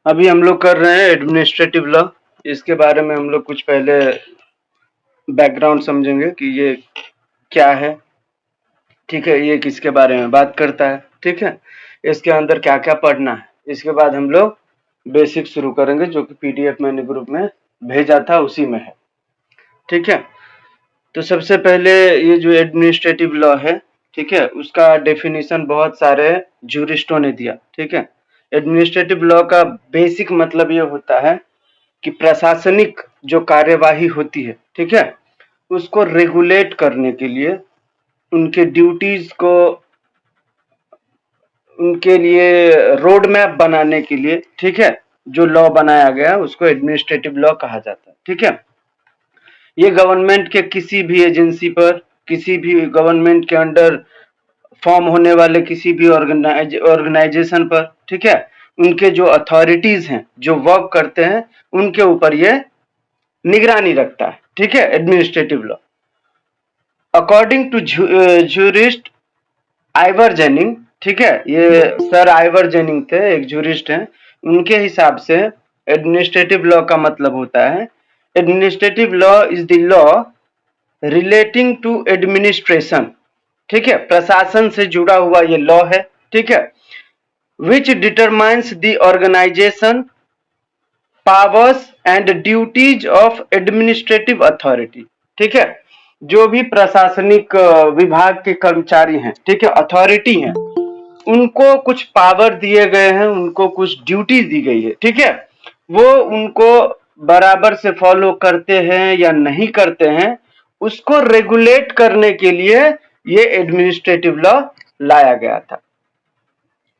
अभी हम लोग कर रहे हैं एडमिनिस्ट्रेटिव लॉ। इसके बारे में हम लोग कुछ पहले बैकग्राउंड समझेंगे कि ये क्या है, ठीक है, ये किसके बारे में बात करता है, ठीक है, इसके अंदर क्या क्या पढ़ना है। इसके बाद हम लोग बेसिक शुरू करेंगे जो कि पीडीएफ मैंने ग्रुप में भेजा था उसी में है, ठीक है। तो सबसे पहले ये जो एडमिनिस्ट्रेटिव लॉ है, ठीक है, उसका डेफिनेशन बहुत सारे जूरिस्टों ने दिया, ठीक है। एडमिनिस्ट्रेटिव लॉ का बेसिक मतलब ये होता है कि प्रशासनिक जो कार्यवाही होती है, ठीक है, उसको रेगुलेट करने के लिए, उनके ड्यूटीज को, उनके लिए रोड मैप बनाने के लिए, ठीक है, जो लॉ बनाया गया उसको एडमिनिस्ट्रेटिव लॉ कहा जाता है, ठीक है। ये गवर्नमेंट के किसी भी एजेंसी पर, किसी भी गवर्नमेंट के अंडर फॉर्म होने वाले किसी भी ऑर्गेनाइजेशन पर, ठीक है, उनके जो अथॉरिटीज हैं, जो वर्क करते हैं, उनके ऊपर ये निगरानी रखता है, ठीक है, administrative law. According to jurist Ivor Jenning, ठीक है, ये सर आइवर जेनिंग थे, एक जूरिस्ट हैं, उनके हिसाब से एडमिनिस्ट्रेटिव लॉ का मतलब होता है, administrative law is the law relating to administration, ठीक है, प्रशासन से जुड़ा हुआ ये लॉ है, ठीक है, which determines the organisation powers and duties of administrative authority, ठीक है, जो भी प्रशासनिक विभाग के कर्मचारी हैं, ठीक है, अथॉरिटी हैं, उनको कुछ पावर दिए गए हैं, उनको कुछ ड्यूटीज दी गई है, ठीक है, वो उनको बराबर से फॉलो करते हैं या नहीं करते हैं, उसको रेगुलेट करने के लिए ये एडमिनिस्ट्रेटिव लॉ लाया गया था,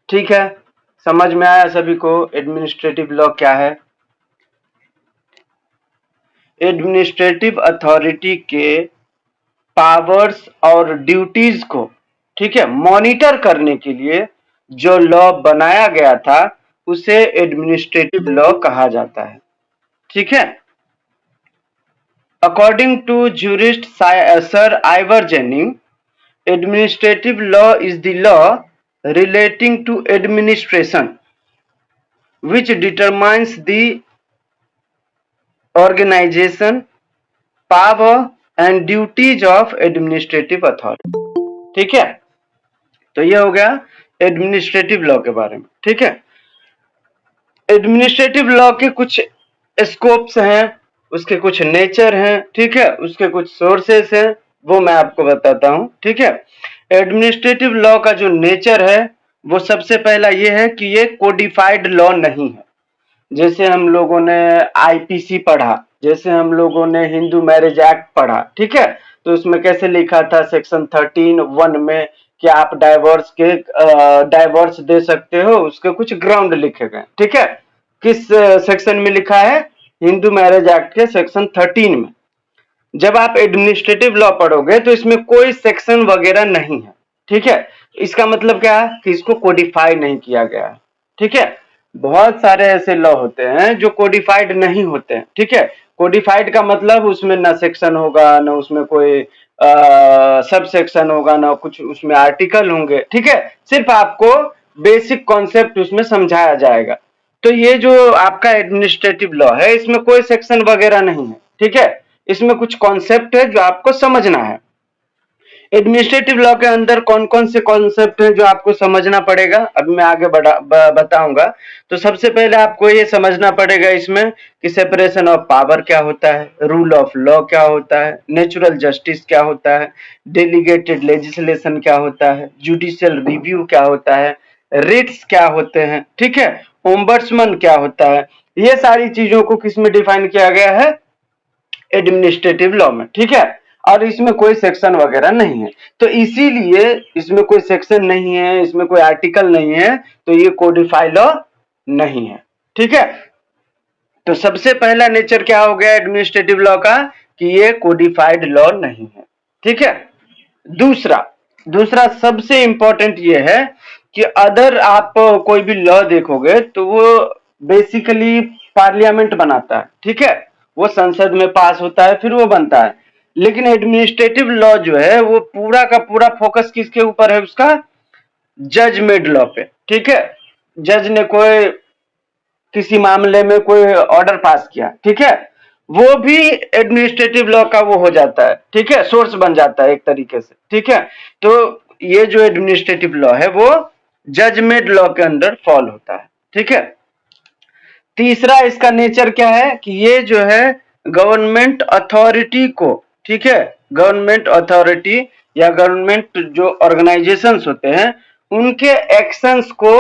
ठीक है। समझ में आया सभी को एडमिनिस्ट्रेटिव लॉ क्या है? एडमिनिस्ट्रेटिव अथॉरिटी के पावर्स और ड्यूटीज को, ठीक है, मॉनिटर करने के लिए जो लॉ बनाया गया था उसे एडमिनिस्ट्रेटिव लॉ कहा जाता है, ठीक है। According to jurist sir Ivor Jenning, administrative law is the law relating to administration which determines the organization, power and duties of administrative authority, ठीक है। तो ये हो गया एडमिनिस्ट्रेटिव लॉ के बारे में, ठीक है। एडमिनिस्ट्रेटिव लॉ के कुछ स्कोप्स हैं, उसके कुछ नेचर हैं, ठीक है, उसके कुछ सोर्सेस हैं, वो मैं आपको बताता हूं, ठीक है। एडमिनिस्ट्रेटिव लॉ का जो नेचर है वो सबसे पहला ये है कि ये कोडिफाइड लॉ नहीं है। जैसे हम लोगों ने आईपीसी पढ़ा, जैसे हम लोगों ने हिंदू मैरिज एक्ट पढ़ा, ठीक है, तो उसमें कैसे लिखा था सेक्शन 13(1) में कि आप डाइवोर्स दे सकते हो, उसके कुछ ग्राउंड लिखे गए, ठीक है। किस सेक्शन में लिखा है? हिंदू मैरिज एक्ट के सेक्शन 13 में। जब आप एडमिनिस्ट्रेटिव लॉ पढ़ोगे तो इसमें कोई सेक्शन वगैरह नहीं है, ठीक है। इसका मतलब क्या है कि इसको कोडिफाई नहीं किया गया है, ठीक है। बहुत सारे ऐसे लॉ होते हैं जो कोडिफाइड नहीं होते हैं, ठीक है। कोडिफाइड का मतलब उसमें ना सेक्शन होगा, ना उसमें कोई सब सेक्शन होगा, ना कुछ उसमें आर्टिकल होंगे, ठीक है, सिर्फ आपको बेसिक कॉन्सेप्ट उसमें समझाया जाएगा। तो ये जो आपका एडमिनिस्ट्रेटिव लॉ है इसमें कोई सेक्शन वगैरह नहीं है, ठीक है, इसमें कुछ कॉन्सेप्ट है जो आपको समझना है। एडमिनिस्ट्रेटिव लॉ के अंदर कौन कौन से कॉन्सेप्ट हैं जो आपको समझना पड़ेगा, अभी मैं आगे बताऊंगा। तो सबसे पहले आपको ये समझना पड़ेगा इसमें कि सेपरेशन ऑफ पावर क्या होता है, रूल ऑफ लॉ क्या होता है, नेचुरल जस्टिस क्या होता है, डेलीगेटेड लेजिस्लेशन क्या होता है, जुडिशियल रिव्यू क्या होता है, रिट्स क्या होते हैं, ठीक है, ओम्बड्समैन क्या होता है। ये सारी चीजों को किसमें डिफाइन किया गया है? एडमिनिस्ट्रेटिव लॉ में, ठीक है। और इसमें कोई सेक्शन वगैरह नहीं है, तो इसीलिए इसमें कोई सेक्शन नहीं है, इसमें कोई आर्टिकल नहीं है, तो ये कोडिफाइड लॉ नहीं है, ठीक है। तो सबसे पहला नेचर क्या हो गया एडमिनिस्ट्रेटिव लॉ का कि ये कोडिफाइड लॉ नहीं है, ठीक है। दूसरा दूसरा सबसे इंपॉर्टेंट ये है कि अदर आप कोई भी लॉ देखोगे तो वो बेसिकली पार्लियामेंट बनाता है, ठीक है, वो संसद में पास होता है फिर वो बनता है। लेकिन एडमिनिस्ट्रेटिव लॉ जो है वो पूरा का पूरा फोकस किसके ऊपर है? उसका जज मेड लॉ पे, ठीक है। जज ने कोई किसी मामले में कोई ऑर्डर पास किया, ठीक है, वो भी एडमिनिस्ट्रेटिव लॉ का वो हो जाता है, ठीक है, सोर्स बन जाता है एक तरीके से, ठीक है। तो ये जो एडमिनिस्ट्रेटिव लॉ है वो जजमेंट लॉ के अंदर फॉल होता है, ठीक है। तीसरा इसका नेचर क्या है कि ये जो है गवर्नमेंट अथॉरिटी को, ठीक है, गवर्नमेंट अथॉरिटी या गवर्नमेंट जो ऑर्गेनाइजेशंस होते हैं उनके एक्शंस को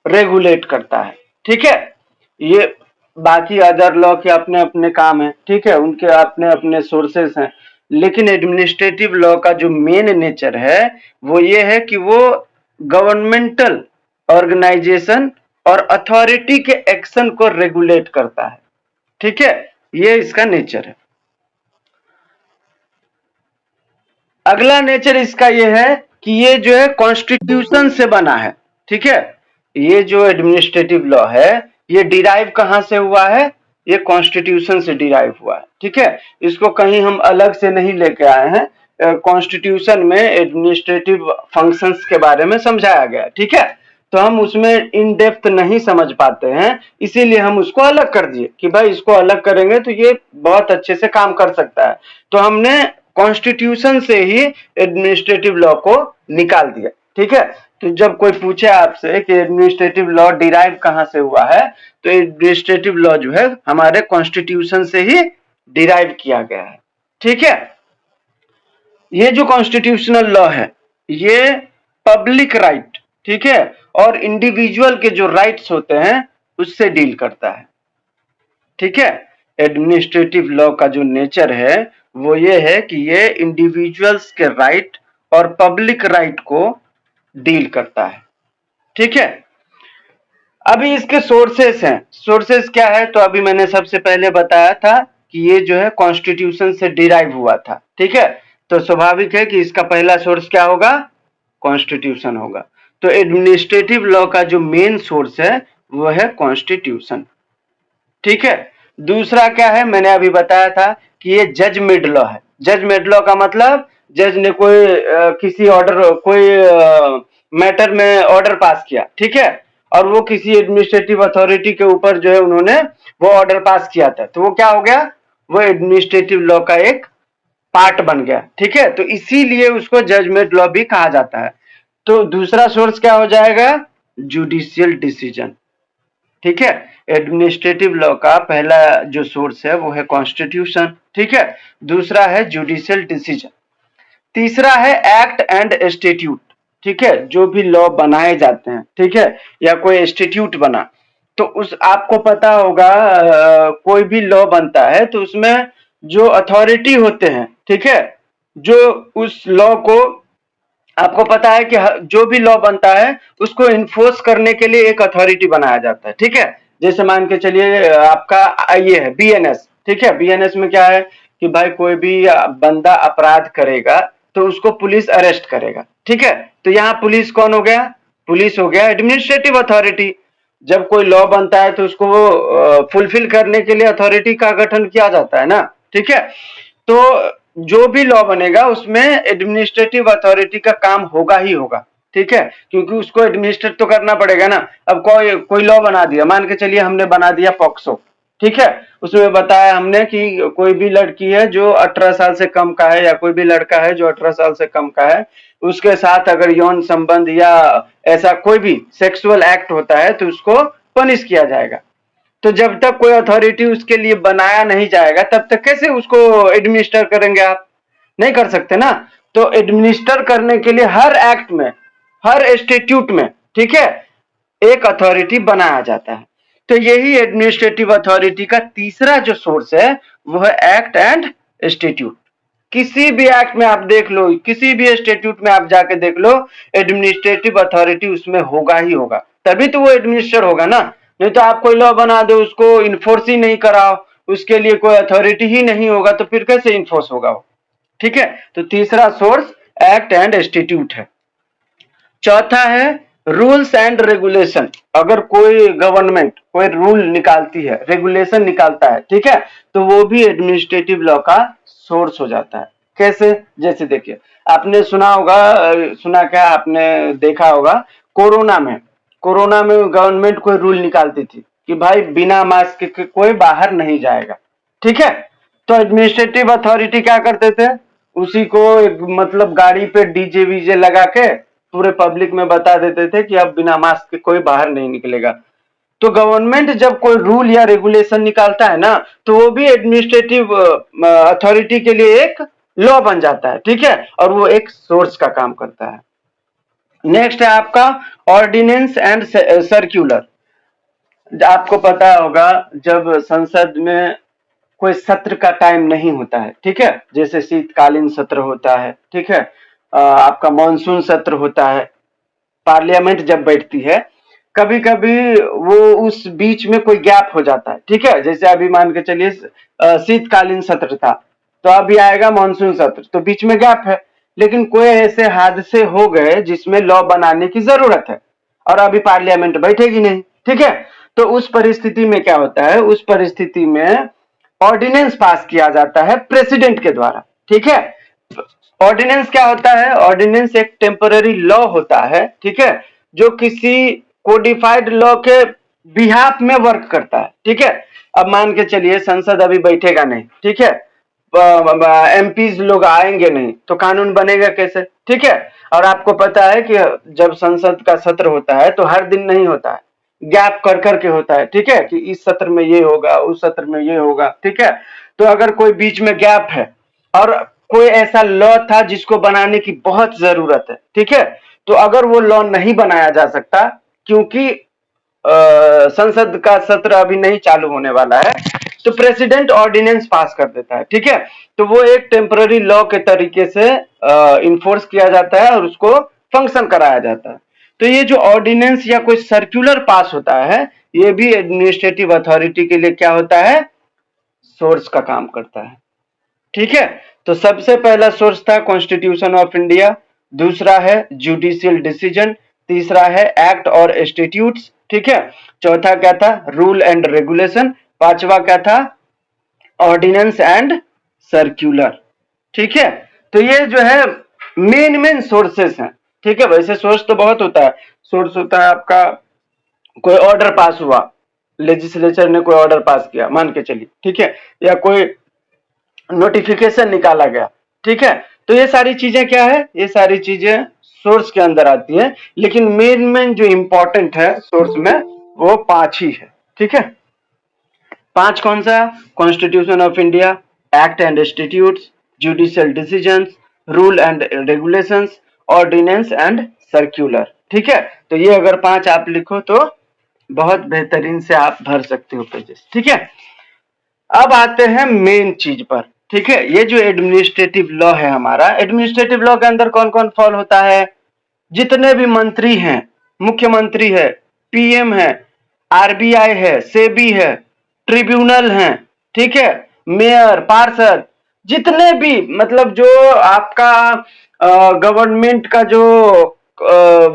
रेगुलेट करता है, ठीक है। ये बाकी अदर लॉ के अपने अपने काम है, ठीक है, उनके अपने अपने सोर्सेस हैं, लेकिन एडमिनिस्ट्रेटिव लॉ का जो मेन नेचर है वो ये है कि वो गवर्नमेंटल ऑर्गेनाइजेशन और अथॉरिटी के एक्शन को रेगुलेट करता है, ठीक है, ये इसका नेचर है। अगला नेचर इसका ये है कि ये जो है कॉन्स्टिट्यूशन से बना है, ठीक है। ये जो एडमिनिस्ट्रेटिव लॉ है ये डिराइव कहां से हुआ है, ये कॉन्स्टिट्यूशन से डिराइव हुआ है, ठीक है। इसको कहीं हम अलग से नहीं लेके आए हैं, कॉन्स्टिट्यूशन में एडमिनिस्ट्रेटिव फंक्शंस के बारे में समझाया गया, ठीक है। तो हम उसमें इन डेप्थ नहीं समझ पाते हैं, इसीलिए हम उसको अलग कर दिए कि भाई इसको अलग करेंगे तो ये बहुत अच्छे से काम कर सकता है, तो हमने कॉन्स्टिट्यूशन से ही एडमिनिस्ट्रेटिव लॉ को निकाल दिया, ठीक है। तो जब कोई पूछे आपसे कि एडमिनिस्ट्रेटिव लॉ डिराइव कहां से हुआ है, तो एडमिनिस्ट्रेटिव लॉ जो है हमारे कॉन्स्टिट्यूशन से ही डिराइव किया गया है, ठीक है। ये जो कॉन्स्टिट्यूशनल लॉ है ये पब्लिक राइट, ठीक है, और इंडिविजुअल के जो राइट्स होते हैं उससे डील करता है, ठीक है। एडमिनिस्ट्रेटिव लॉ का जो नेचर है वो ये है कि ये इंडिविजुअल्स के राइट और पब्लिक राइट को डील करता है, ठीक है। अभी इसके सोर्सेस हैं, सोर्सेस क्या है, तो अभी मैंने सबसे पहले बताया था कि ये जो है कॉन्स्टिट्यूशन से डिराइव हुआ था, ठीक है। तो स्वाभाविक है कि इसका पहला सोर्स क्या होगा, कॉन्स्टिट्यूशन होगा। तो एडमिनिस्ट्रेटिव लॉ का जो मेन सोर्स है वो है कॉन्स्टिट्यूशन, ठीक है। दूसरा क्या है, मैंने अभी बताया था कि ये जजमेंट लॉ है। जजमेंट लॉ का मतलब जज ने कोई किसी ऑर्डर कोई मैटर में ऑर्डर पास किया, ठीक है, और वो किसी एडमिनिस्ट्रेटिव अथॉरिटी के ऊपर जो है उन्होंने वो ऑर्डर पास किया था, तो वो क्या हो गया, वो एडमिनिस्ट्रेटिव लॉ का एक पार्ट बन गया, ठीक है। तो इसीलिए उसको जजमेंट लॉ भी कहा जाता है। तो दूसरा सोर्स क्या हो जाएगा, जुडिशियल डिसीजन, ठीक है। एडमिनिस्ट्रेटिव लॉ का पहला जो सोर्स है वो है कॉन्स्टिट्यूशन, ठीक है। दूसरा है जुडिशियल डिसीजन। तीसरा है एक्ट एंड स्टेट्यूट, ठीक है, जो भी लॉ बनाए जाते हैं, ठीक है, या कोई स्टेट्यूट बना तो उस आपको पता होगा कोई भी लॉ बनता है तो उसमें जो अथॉरिटी होते हैं, ठीक है, जो उस लॉ को आपको पता है कि जो भी लॉ बनता है उसको इन्फोर्स करने के लिए एक अथॉरिटी बनाया जाता है, ठीक है। जैसे मान के चलिए आपका ये है बीएनएस, ठीक है। बीएनएस में क्या है कि भाई कोई भी बंदा अपराध करेगा तो उसको पुलिस अरेस्ट करेगा, ठीक है। तो यहाँ पुलिस कौन हो गया, पुलिस हो गया एडमिनिस्ट्रेटिव अथॉरिटी। जब कोई लॉ बनता है तो उसको फुलफिल करने के लिए अथॉरिटी का गठन किया जाता है ना, ठीक है। तो जो भी लॉ बनेगा उसमें एडमिनिस्ट्रेटिव अथॉरिटी का काम होगा ही होगा, ठीक है, क्योंकि उसको एडमिनिस्ट्रेट तो करना पड़ेगा ना। अब कोई कोई लॉ बना दिया, मान के चलिए हमने बना दिया पॉक्सो, ठीक है, उसमें बताया हमने कि कोई भी लड़की है जो 18 साल से कम का है या कोई भी लड़का है जो 18 साल से कम का है उसके साथ अगर यौन संबंध या ऐसा कोई भी सेक्सुअल एक्ट होता है तो उसको पनिश किया जाएगा। तो जब तक कोई अथॉरिटी उसके लिए बनाया नहीं जाएगा तब तक कैसे उसको एडमिनिस्टर करेंगे, आप नहीं कर सकते ना। तो एडमिनिस्टर करने के लिए हर एक्ट में, हर इंस्टीट्यूट में, ठीक है, एक अथॉरिटी बनाया जाता है। तो यही एडमिनिस्ट्रेटिव अथॉरिटी का तीसरा जो सोर्स है वो है एक्ट एंड इंस्टीट्यूट। किसी भी एक्ट में आप देख लो, किसी भी इंस्टीट्यूट में आप जाके देख लो, एडमिनिस्ट्रेटिव अथॉरिटी उसमें होगा ही होगा, तभी तो वो एडमिनिस्टर होगा ना। नहीं तो आप कोई लॉ बना दो उसको इन्फोर्स ही नहीं कराओ, उसके लिए कोई अथॉरिटी ही नहीं होगा तो फिर कैसे इन्फोर्स होगा वो, ठीक है। तो तीसरा सोर्स एक्ट एंड इंस्टीट्यूट है। चौथा है रूल्स एंड रेगुलेशन। अगर कोई गवर्नमेंट कोई रूल निकालती है, रेगुलेशन निकालता है, ठीक है, तो वो भी एडमिनिस्ट्रेटिव लॉ का सोर्स हो जाता है। कैसे, जैसे देखिए आपने सुना होगा, सुना क्या, आपने देखा होगा कोरोना में गवर्नमेंट कोई रूल निकालती थी, कि भाई बिना मास्क के कोई बाहर नहीं जाएगा, ठीक है। तो एडमिनिस्ट्रेटिव अथॉरिटी क्या करते थे, उसी को एक मतलब गाड़ी पे डीजे वीजे लगा के पूरे पब्लिक में बता देते थे कि अब बिना मास्क के कोई बाहर नहीं निकलेगा। तो गवर्नमेंट जब कोई रूल या रेगुलेशन निकालता है ना, तो वो भी एडमिनिस्ट्रेटिव अथॉरिटी के लिए एक लॉ बन जाता है, ठीक है, और वो एक सोर्स का काम करता है। नेक्स्ट है आपका ऑर्डिनेंस एंड सर्क्यूलर। आपको पता होगा जब संसद में कोई सत्र का टाइम नहीं होता है, ठीक है, जैसे शीतकालीन सत्र होता है, ठीक है, आपका मॉनसून सत्र होता है, पार्लियामेंट जब बैठती है, कभी कभी वो उस बीच में कोई गैप हो जाता है, ठीक है, जैसे अभी मान के चलिए शीतकालीन सत्र था, तो अभी आएगा मॉनसून सत्र, तो बीच में गैप है, लेकिन कोई ऐसे हादसे हो गए जिसमें लॉ बनाने की जरूरत है और अभी पार्लियामेंट बैठेगी नहीं, ठीक है। तो उस परिस्थिति में क्या होता है, उस परिस्थिति में ऑर्डिनेंस पास किया जाता है प्रेसिडेंट के द्वारा, ठीक है। ऑर्डिनेंस क्या होता है, ऑर्डिनेंस एक टेम्पररी लॉ होता है, ठीक है, जो किसी कोडिफाइड लॉ के बिहाफ में वर्क करता है, ठीक है। अब मान के चलिए संसद अभी बैठेगा नहीं, ठीक है, एमपीज लोग आएंगे नहीं, तो कानून बनेगा कैसे, ठीक है। और आपको पता है कि जब संसद का सत्र होता है तो हर दिन नहीं होता है, गैप कर करके होता है, ठीक है, कि इस सत्र में ये होगा, उस सत्र में ये होगा, ठीक है। तो अगर कोई बीच में गैप है और कोई ऐसा लॉ था जिसको बनाने की बहुत जरूरत है, ठीक है, तो अगर वो लॉ नहीं बनाया जा सकता क्योंकि संसद का सत्र अभी नहीं चालू होने वाला है, तो प्रेसिडेंट ऑर्डिनेंस पास कर देता है, ठीक है। तो वो एक टेम्पररी लॉ के तरीके से इन्फोर्स किया जाता है और उसको फंक्शन कराया जाता है। तो ये जो ऑर्डिनेंस या कोई सर्कुलर पास होता है, ये भी एडमिनिस्ट्रेटिव अथॉरिटी के लिए क्या होता है, सोर्स का काम करता है, ठीक है। तो सबसे पहला सोर्स था कॉन्स्टिट्यूशन ऑफ इंडिया, दूसरा है जुडिशियल डिसीजन, तीसरा है एक्ट और स्टेट्यूट्स, ठीक है, चौथा क्या था, रूल एंड रेगुलेशन, पांचवा क्या था, ऑर्डिनेंस एंड सर्क्यूलर, ठीक है। तो ये जो है मेन सोर्सेस हैं, ठीक है। वैसे सोर्स तो बहुत होता है, सोर्स होता है आपका कोई ऑर्डर पास हुआ, लेजिस्लेचर ने कोई ऑर्डर पास किया मान के चलिए, ठीक है, या कोई नोटिफिकेशन निकाला गया, ठीक है। तो ये सारी चीजें क्या है, ये सारी चीजें सोर्स के अंदर आती है, लेकिन मेन जो इंपॉर्टेंट है सोर्स में वो 5 ही है, ठीक है। 5 कौन सा, constitution of India, act and statutes, judicial decisions, rule and regulations, ordinance and circular, ठीक है। तो ये अगर 5 आप लिखो तो बहुत बेहतरीन से आप भर सकते हो पेजेस, ठीक है। अब आते हैं मेन चीज पर, ठीक है। ये जो एडमिनिस्ट्रेटिव लॉ है हमारा, एडमिनिस्ट्रेटिव लॉ के अंदर कौन कौन फॉल होता है, जितने भी मंत्री हैं, मुख्यमंत्री है, पीएम है, आरबीआई है, सेबी है, ट्रिब्यूनल हैं, ठीक है, मेयर, पार्षद, जितने भी मतलब जो आपका गवर्नमेंट का जो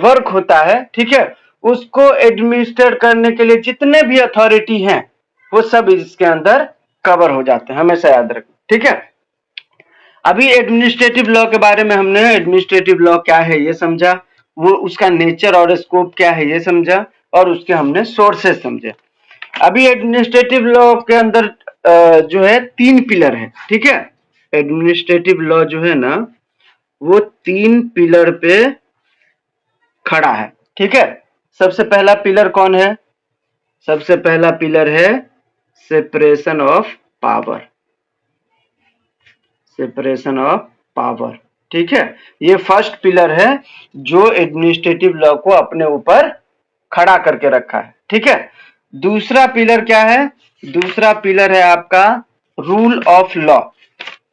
वर्क होता है, ठीक है, उसको एडमिनिस्ट्रेट करने के लिए जितने भी अथॉरिटी हैं वो सब इसके अंदर कवर हो जाते हैं, हमेशा याद रखना, ठीक है। अभी एडमिनिस्ट्रेटिव लॉ के बारे में हमने एडमिनिस्ट्रेटिव लॉ क्या है ये समझा, वो उसका नेचर और स्कोप क्या है ये समझा, और उसके हमने सोर्सेस समझे। अभी एडमिनिस्ट्रेटिव लॉ के अंदर जो है 3 पिलर है, ठीक है। एडमिनिस्ट्रेटिव लॉ जो है ना वो 3 पिलर पे खड़ा है, ठीक है। सबसे पहला पिलर कौन है, सबसे पहला पिलर है separation of power, separation of power, ठीक है। ये फर्स्ट पिलर है जो एडमिनिस्ट्रेटिव लॉ को अपने ऊपर खड़ा करके रखा है, ठीक है। दूसरा पिलर क्या है, दूसरा पिलर है आपका रूल ऑफ लॉ,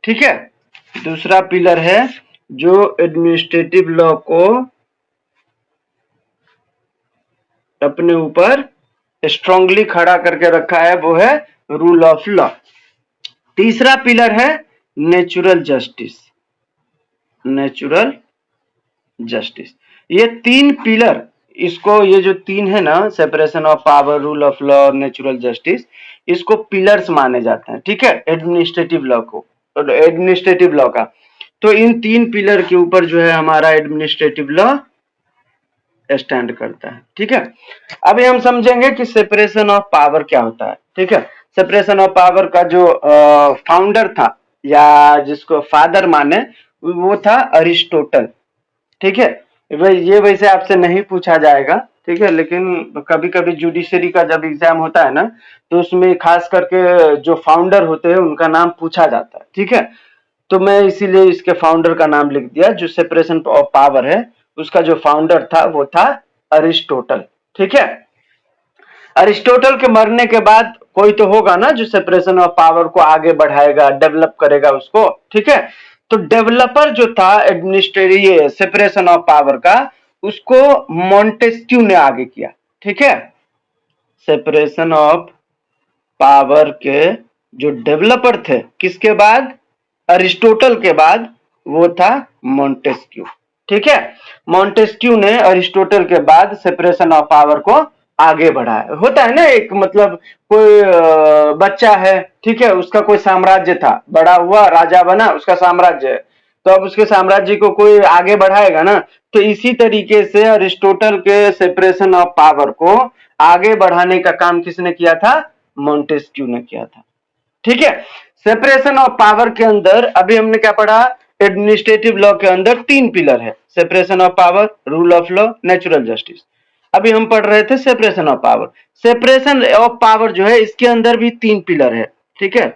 ठीक है। दूसरा पिलर है जो एडमिनिस्ट्रेटिव लॉ को अपने ऊपर स्ट्रांगली खड़ा करके रखा है, वो है रूल ऑफ लॉ। तीसरा पिलर है नेचुरल जस्टिस, नेचुरल जस्टिस। ये 3 पिलर, इसको ये जो 3 है ना, separation of power, rule of law और नेचुरल जस्टिस, इसको पिलर्स माने जाते हैं, ठीक है, एडमिनिस्ट्रेटिव लॉ को, एडमिनिस्ट्रेटिव लॉ का। तो इन 3 पिलर के ऊपर जो है हमारा एडमिनिस्ट्रेटिव लॉ स्टैंड करता है। ठीक है, अभी हम समझेंगे कि सेपरेशन ऑफ पावर क्या होता है। ठीक है, सेपरेशन ऑफ पावर का जो फाउंडर था या जिसको फादर माने वो था अरिस्टोटल। ठीक है, ये वैसे आपसे नहीं पूछा जाएगा। ठीक है, लेकिन कभी कभी जुडिशरी का जब एग्जाम होता है ना तो उसमें खास करके जो फाउंडर होते हैं उनका नाम पूछा जाता है। ठीक है, तो मैं इसीलिए इसके फाउंडर का नाम लिख दिया। जो सेपरेशन ऑफ पावर है उसका जो फाउंडर था वो था अरिस्टोटल। ठीक है, अरिस्टोटल के मरने के बाद कोई तो होगा ना जो सेपरेशन ऑफ पावर को आगे बढ़ाएगा, डेवलप करेगा उसको। ठीक है, तो डेवलपर जो था एडमिनिस्ट्रेटिव सेपरेशन ऑफ पावर का, उसको मॉन्टेस्क्यू ने आगे किया। ठीक है, सेपरेशन ऑफ पावर के जो डेवलपर थे किसके बाद, अरिस्टोटल के बाद, वो था मॉन्टेस्क्यू। ठीक है, मॉन्टेस्क्यू ने अरिस्टोटल के बाद सेपरेशन ऑफ पावर को आगे बढ़ाया। होता है ना, एक मतलब कोई बच्चा है, ठीक है, उसका कोई साम्राज्य था, बड़ा हुआ, राजा बना, उसका साम्राज्य है, तो अब उसके साम्राज्य को कोई आगे बढ़ाएगा ना। तो इसी तरीके से अरिस्टोटल के सेपरेशन ऑफ पावर को आगे बढ़ाने का काम किसने किया था, मॉन्टेस्क्यू ने किया था। ठीक है, सेपरेशन ऑफ पावर के अंदर अभी हमने क्या पढ़ा, एडमिनिस्ट्रेटिव लॉ के अंदर 3 पिलर है, separation of power, rule of law, natural justice. अभी हम पढ़ रहे थे separation of power. Separation of power जो है इसके अंदर भी 3 पिलर है। ठीक है,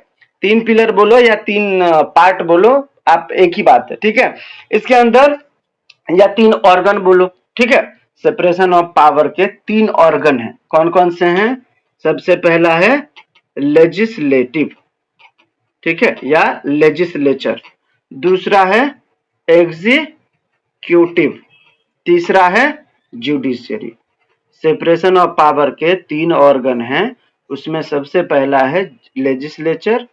3 पिलर बोलो या 3 पार्ट बोलो, आप एक ही बात है। ठीक है, इसके अंदर या 3 ऑर्गन बोलो। ठीक है, सेपरेशन ऑफ पावर के 3 ऑर्गन हैं। कौन कौन से हैं, सबसे पहला है लेजिस्लेटिव, ठीक है, या लेजिस्लेचर। दूसरा है एग्जीक्यूटिव, तीसरा है जुडिशियरी। सेपरेशन ऑफ पावर के 3 ऑर्गन हैं, उसमें सबसे पहला है लेजिस्लेचर,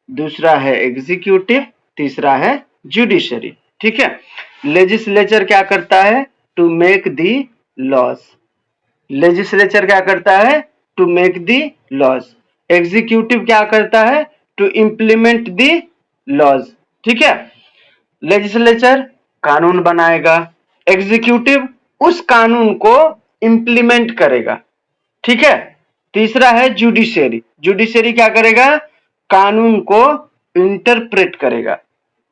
दूसरा है एग्जीक्यूटिव, तीसरा है जुडिशरी। ठीक है, लेजिस्लेचर क्या करता है, to make the laws. Legislature क्या करता है, to make the laws. Executive क्या करता है, टू इंप्लीमेंट दी लॉज। ठीक है, लेजिस्लेचर कानून बनाएगा, एग्जीक्यूटिव उस कानून को इंप्लीमेंट करेगा। ठीक है, तीसरा है जुडिशियरी। जुडिशियरी क्या करेगा, कानून को इंटरप्रेट करेगा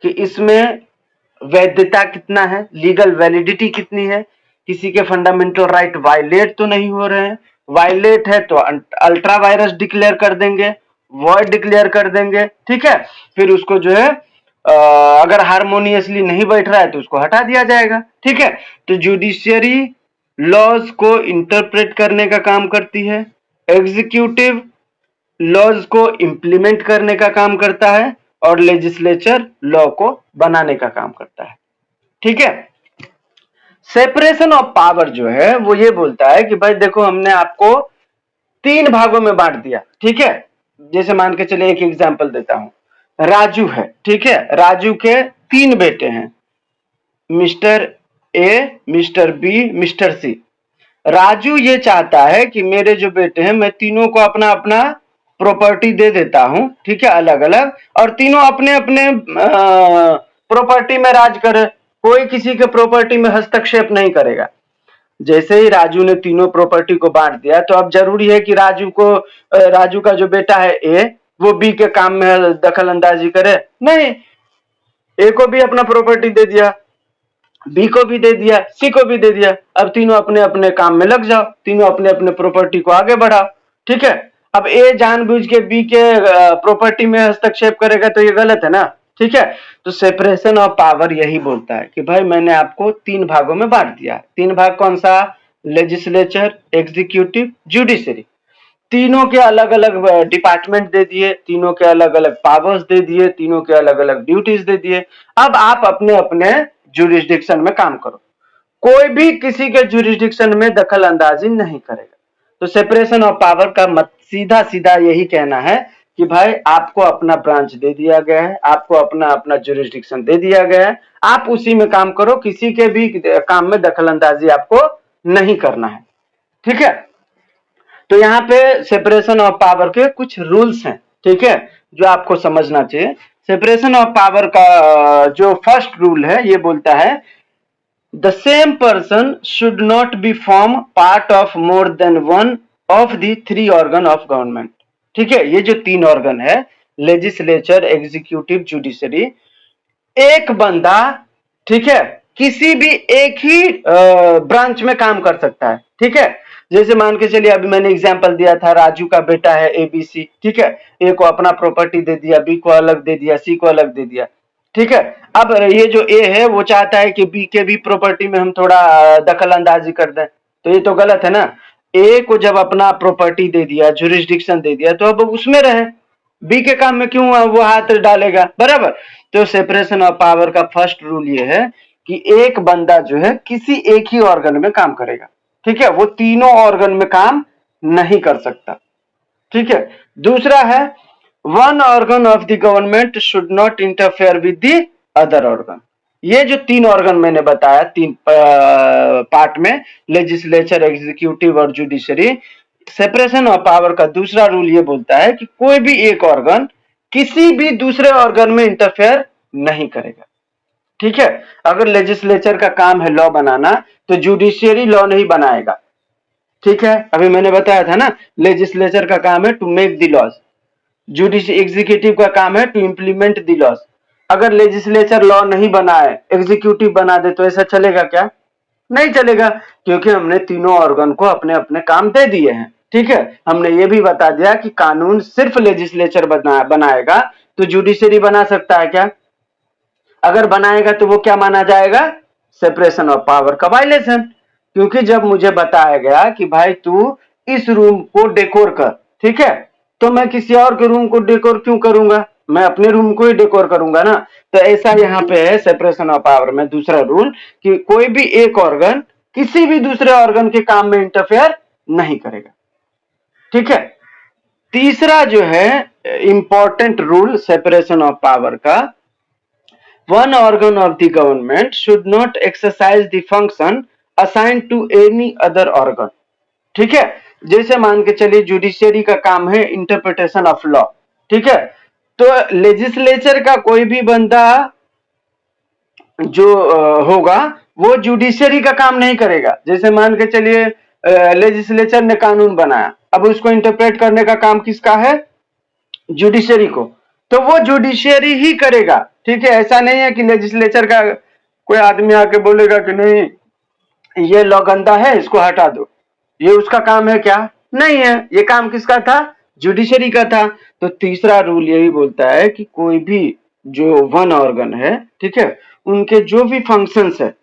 कि इसमें वैधता कितना है, लीगल वैलिडिटी कितनी है, किसी के फंडामेंटल राइट वायलेट तो नहीं हो रहे हैं, वायलेट है तो अल्ट्रा वायरस डिक्लेयर कर देंगे, वॉइड डिक्लेयर कर देंगे। ठीक है, फिर उसको जो है अगर हारमोनियसली नहीं बैठ रहा है तो उसको हटा दिया जाएगा। ठीक है, तो जुडिशियरी लॉज को इंटरप्रेट करने का काम करती है, एग्जीक्यूटिव लॉज को इंप्लीमेंट करने का काम करता है, और लेजिस्लेचर लॉ को बनाने का काम करता है। ठीक है, सेपरेशन ऑफ पावर जो है वो ये बोलता है कि भाई देखो हमने आपको 3 भागों में बांट दिया। ठीक है, जैसे मान के चले, एक एग्जांपल देता हूं, राजू है। ठीक है, राजू के 3 बेटे हैं, mister A, mister B, mister C. Raju ये चाहता है कि मेरे जो बेटे हैं मैं तीनों को अपना अपना प्रॉपर्टी दे देता हूं। ठीक है, अलग अलग, और तीनों अपने अपने प्रॉपर्टी में राज करे, कोई किसी के प्रॉपर्टी में हस्तक्षेप नहीं करेगा। जैसे ही राजू ने तीनों प्रॉपर्टी को बांट दिया तो अब जरूरी है कि राजू का जो बेटा है ए, वो बी के काम में दखल अंदाजी करे? नहीं, ए को भी अपना प्रॉपर्टी दे दिया, बी को भी दे दिया, सी को भी दे दिया। अब तीनों अपने अपने काम में लग जाओ, तीनों अपने अपने प्रॉपर्टी को आगे बढ़ाओ। ठीक है, अब ए जानबूझ के बी के प्रॉपर्टी में हस्तक्षेप करेगा तो ये गलत है ना। ठीक है, तो सेपरेशन ऑफ पावर यही बोलता है कि भाई मैंने आपको 3 भागों में बांट दिया है। 3 भाग कौन सा, लेजिस्लेचर, एग्जीक्यूटिव, जुडिशरी। तीनों के अलग अलग डिपार्टमेंट दे दिए, तीनों के अलग अलग पावर्स दे दिए, तीनों के अलग अलग ड्यूटीज दे दिए। अब आप अपने अपने जुरिस्डिक्शन में काम करो, कोई भी किसी के जुरिस्डिक्शन में दखल अंदाजी नहीं करेगा। तो सेपरेशन ऑफ पावर का मत सीधा सीधा यही कहना है कि भाई आपको अपना ब्रांच दे दिया गया है, आपको अपना अपना जुरिस्डिक्शन दे दिया गया है, आप उसी में काम करो, किसी के भी काम में दखल अंदाजी आपको नहीं करना है। ठीक है, तो यहाँ पे सेपरेशन ऑफ पावर के कुछ रूल्स हैं। ठीक है, जो आपको समझना चाहिए। सेपरेशन ऑफ पावर का जो फर्स्ट रूल है ये बोलता है the same person should not be form part of more than one of the 3 organ of government. ठीक है, ये जो 3 ऑर्गन है, लेजिस्लेचर, एग्जीक्यूटिव, जुडिशरी, एक बंदा, ठीक है, किसी भी एक ही ब्रांच में काम कर सकता है। ठीक है, जैसे मान के चलिए अभी मैंने एग्जांपल दिया था, राजू का बेटा है एबीसी, ठीक है, ए को अपना प्रॉपर्टी दे दिया, बी को अलग दे दिया, सी को अलग दे दिया। ठीक है, अब ये जो ए है वो चाहता है कि बी के भी प्रॉपर्टी में हम थोड़ा दखल अंदाजी कर दें, तो ये तो गलत है ना। ए को जब अपना प्रॉपर्टी दे दिया, जुरिस्डिक्शन दे दिया, तो अब उसमें रहे, बी के काम में क्यों वो हाथ डालेगा, बराबर। तो सेपरेशन ऑफ पावर का फर्स्ट रूल ये है कि एक बंदा जो है किसी एक ही ऑर्गन में काम करेगा। ठीक है, वो तीनों ऑर्गन में काम नहीं कर सकता। ठीक है, दूसरा है one organ of the government should not interfere with the other organ. ये जो 3 ऑर्गन मैंने बताया 3 पार्ट में, लेजिस्लेचर, एग्जीक्यूटिव और जुडिशरी, सेपरेशन ऑफ पावर का दूसरा रूल ये बोलता है कि कोई भी एक ऑर्गन किसी भी दूसरे ऑर्गन में इंटरफेयर नहीं करेगा। ठीक है, अगर लेजिस्लेचर का काम है लॉ बनाना, तो जुडिशियरी लॉ नहीं बनाएगा। ठीक है, अभी मैंने बताया था ना, लेजिस्लेचर का काम है to make the laws, judicial executive का काम है टू इंप्लीमेंट द लॉज। अगर लेजिस्लेचर लॉ नहीं बनाए, एग्जीक्यूटिव बना दे, तो ऐसा चलेगा क्या? नहीं चलेगा, क्योंकि हमने तीनों ऑर्गन को अपने अपने काम दे दिए हैं। ठीक है, हमने ये भी बता दिया कि कानून सिर्फ लेजिस्लेचर बनाएगा, तो जुडिशरी बना सकता है क्या? अगर बनाएगा तो वो क्या माना जाएगा? सेपरेशन ऑफ पावर का वायलेशन। क्योंकि जब मुझे बताया गया कि भाई तू इस रूम को डेकोर कर, ठीक है, तो मैं किसी और के रूम को डेकोर क्यों करूंगा? मैं अपने रूम को ही डेकोर करूंगा ना। तो ऐसा यहाँ पे है सेपरेशन ऑफ पावर में दूसरा रूल कि कोई भी एक ऑर्गन किसी भी दूसरे ऑर्गन के काम में इंटरफेयर नहीं करेगा। ठीक है, तीसरा जो है important rule separation of power का, one organ of the government should not exercise the function assigned to any other organ। ठीक है, जैसे मान के चलिए जुडिशियरी का काम है इंटरप्रिटेशन ऑफ लॉ, ठीक है, तो लेजिस्लेचर का कोई भी बंदा जो होगा वो जुडिशियरी का काम नहीं करेगा। जैसे मान के चलिए लेजिस्लेचर ने कानून बनाया, अब उसको इंटरप्रेट करने का काम किसका है? जुडिशियरी को, तो वो जुडिशियरी ही करेगा। ठीक है, ऐसा नहीं है कि लेजिस्लेचर का कोई आदमी आके बोलेगा कि नहीं ये लॉ गंदा है इसको हटा दो, ये उसका काम है क्या? नहीं है, ये काम किसका था? जुडिशरी का था। तो तीसरा रूल यही बोलता है कि कोई भी जो वन ऑर्गन है, ठीक है, उनके जो भी फंक्शंस है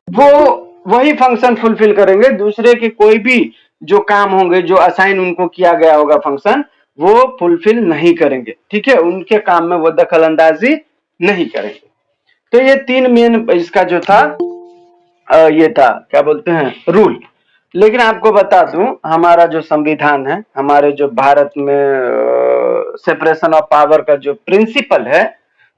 वो वही फंक्शन फुलफिल करेंगे, दूसरे के कोई भी जो काम होंगे, जो असाइन उनको किया गया होगा फंक्शन, वो फुलफिल नहीं करेंगे। ठीक है, उनके काम में वो दखल अंदाजी नहीं करेंगे। तो ये 3 मेन इसका जो था ये था क्या बोलते हैं रूल। लेकिन आपको बता दूं, हमारा जो संविधान है, हमारे जो भारत में सेपरेशन ऑफ पावर का जो प्रिंसिपल है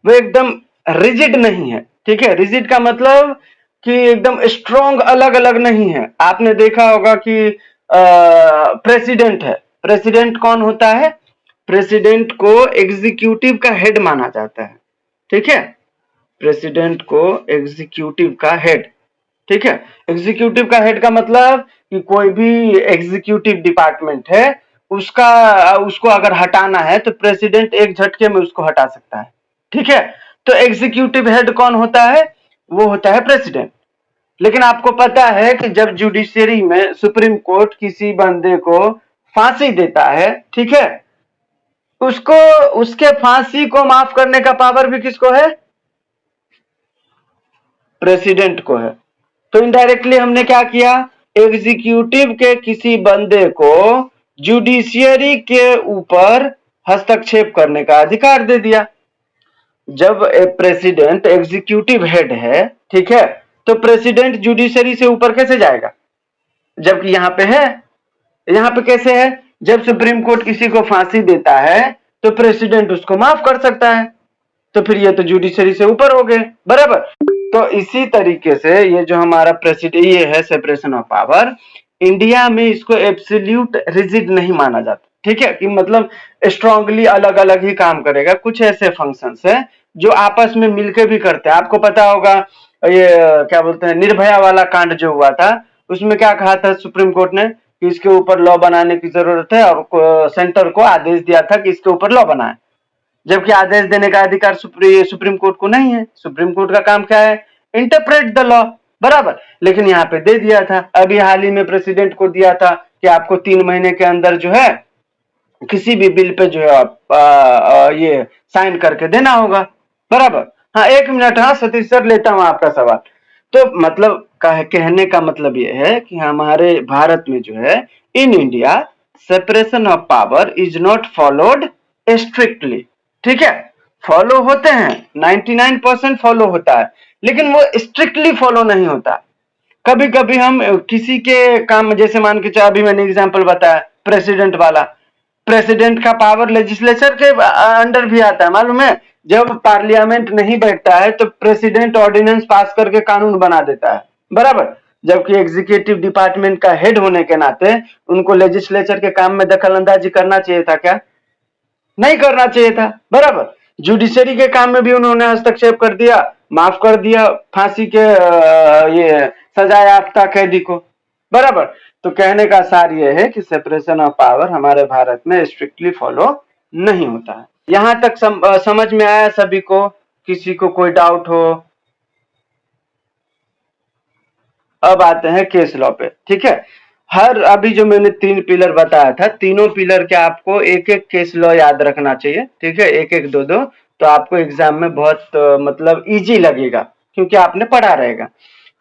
वो एकदम रिजिड नहीं है। ठीक है, रिजिड का मतलब कि एकदम स्ट्रॉन्ग अलग अलग नहीं है। आपने देखा होगा कि प्रेसिडेंट है, प्रेसिडेंट कौन होता है? प्रेसिडेंट को एग्जीक्यूटिव का हेड माना जाता है। ठीक है, प्रेसिडेंट को एग्जीक्यूटिव का हेड, ठीक है, एग्जीक्यूटिव का हेड का मतलब कि कोई भी एग्जीक्यूटिव डिपार्टमेंट है उसको अगर हटाना है तो प्रेसिडेंट एक झटके में उसको हटा सकता है। ठीक है, तो एग्जीक्यूटिव हेड कौन होता है? वो होता है प्रेसिडेंट। लेकिन आपको पता है कि जब जुडिशियरी में सुप्रीम कोर्ट किसी बंदे को फांसी देता है, ठीक है, उसको उसके फांसी को माफ करने का पावर भी किसको है? प्रेसिडेंट को है। तो इनडायरेक्टली हमने क्या किया? एग्जीक्यूटिव के किसी बंदे को जुडिशियरी के ऊपर हस्तक्षेप करने का अधिकार दे दिया। जब प्रेसिडेंट एग्जीक्यूटिव हेड है, ठीक है, तो प्रेसिडेंट जुडिशियरी से ऊपर कैसे जाएगा? जबकि यहाँ पे है, यहाँ पे कैसे है? जब सुप्रीम कोर्ट किसी को फांसी देता है तो प्रेसिडेंट उसको माफ कर सकता है, तो फिर ये तो जुडिशरी से ऊपर हो गए, बराबर। तो इसी तरीके से ये जो हमारा प्रेसिडेंट ये है सेपरेशन ऑफ पावर, इंडिया में इसको एब्सोल्यूट रिजिड नहीं माना जाता। ठीक है, कि मतलब स्ट्रांगली अलग अलग ही काम करेगा। कुछ ऐसे फंक्शंस है जो आपस में मिलकर भी करते हैं। आपको पता होगा ये क्या बोलते हैं, निर्भया वाला कांड जो हुआ था, उसमें क्या कहा था सुप्रीम कोर्ट ने कि इसके ऊपर लॉ बनाने की जरूरत है, और सेंटर को आदेश दिया था कि इसके ऊपर लॉ बनाए, जबकि आदेश देने का अधिकार सुप्रीम कोर्ट को नहीं है। सुप्रीम कोर्ट का काम क्या है, इंटरप्रेट द लॉ, बराबर। लेकिन यहाँ पे दे दिया था, अभी हाल ही में प्रेसिडेंट को दिया था कि आपको 3 महीने के अंदर जो है किसी भी बिल पे जो है आप ये साइन करके देना होगा, बराबर। हाँ 1 मिनट, हाँ सतीश सर लेता हूँ आपका सवाल। तो मतलब कहने का मतलब ये है कि हमारे भारत में जो है, in India separation of power is not followed strictly, ठीक है। फॉलो होते हैं, 99% फॉलो होता है, लेकिन वो स्ट्रिक्टली फॉलो नहीं होता। कभी कभी हम किसी के काम, जैसे मान के चलो अभी मैंने एग्जांपल बताया प्रेसिडेंट वाला, प्रेसिडेंट का पावर लेजिस्लेचर के अंडर भी आता है, मालूम है। जब पार्लियामेंट नहीं बैठता है तो प्रेसिडेंट ऑर्डिनेंस पास करके कानून बना देता है, बराबर। जबकि एग्जीक्यूटिव डिपार्टमेंट का हेड होने के नाते उनको लेजिस्लेचर के काम में दखल अंदाजी करना चाहिए था क्या? नहीं करना चाहिए था, बराबर। जुडिशरी के काम में भी उन्होंने हस्तक्षेप कर दिया, माफ कर दिया फांसी के ये सजा याफ्ता कैदी को, बराबर। तो कहने का सार यह है कि सेपरेशन ऑफ पावर हमारे भारत में स्ट्रिक्टली फॉलो नहीं होता है। यहां तक समझ में आया सभी को? किसी को कोई डाउट हो? अब आते हैं केस लॉ पे, ठीक है। हर अभी जो मैंने 3 पिलर बताया था, तीनों पिलर के आपको एक एक केस लॉ याद रखना चाहिए, ठीक है, एक एक दो दो, तो आपको एग्जाम में बहुत मतलब इजी लगेगा, क्योंकि आपने पढ़ा रहेगा।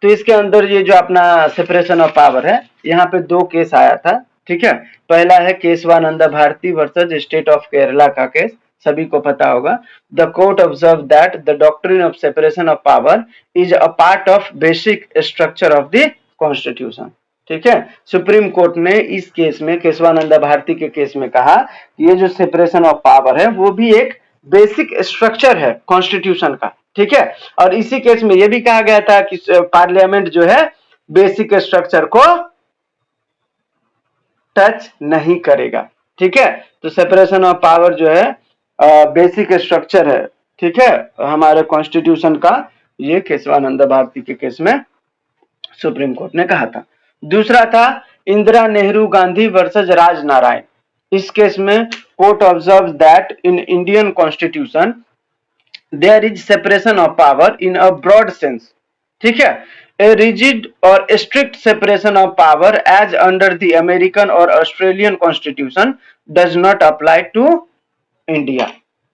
तो इसके अंदर ये जो अपना सेपरेशन ऑफ पावर है, यहाँ पे 2 केस आया था, ठीक है। पहला है Kesavananda Bharati versus state of Kerala का केस, सभी को पता होगा। The court observe that the doctrine of separation of power is a part of basic structure of the constitution, ठीक है। सुप्रीम कोर्ट ने इस केस में, केशवानंद भारती के केस में कहा कि ये जो सेपरेशन ऑफ पावर है वो भी एक बेसिक स्ट्रक्चर है कॉन्स्टिट्यूशन का, ठीक है। और इसी केस में यह भी कहा गया था कि पार्लियामेंट जो है बेसिक स्ट्रक्चर को टच नहीं करेगा, ठीक है। तो सेपरेशन ऑफ पावर जो है बेसिक स्ट्रक्चर है, ठीक है, हमारे कॉन्स्टिट्यूशन का। ये केशवानंद भारती के केस में सुप्रीम कोर्ट ने कहा था। दूसरा था इंदिरा नेहरू गांधी वर्सेस राज नारायण। इस केस में court observe that in Indian constitution there is separation of power in a broad sense, ठीक है। ए रिजिड और strict separation of power as under the American और Australian constitution does not apply to India,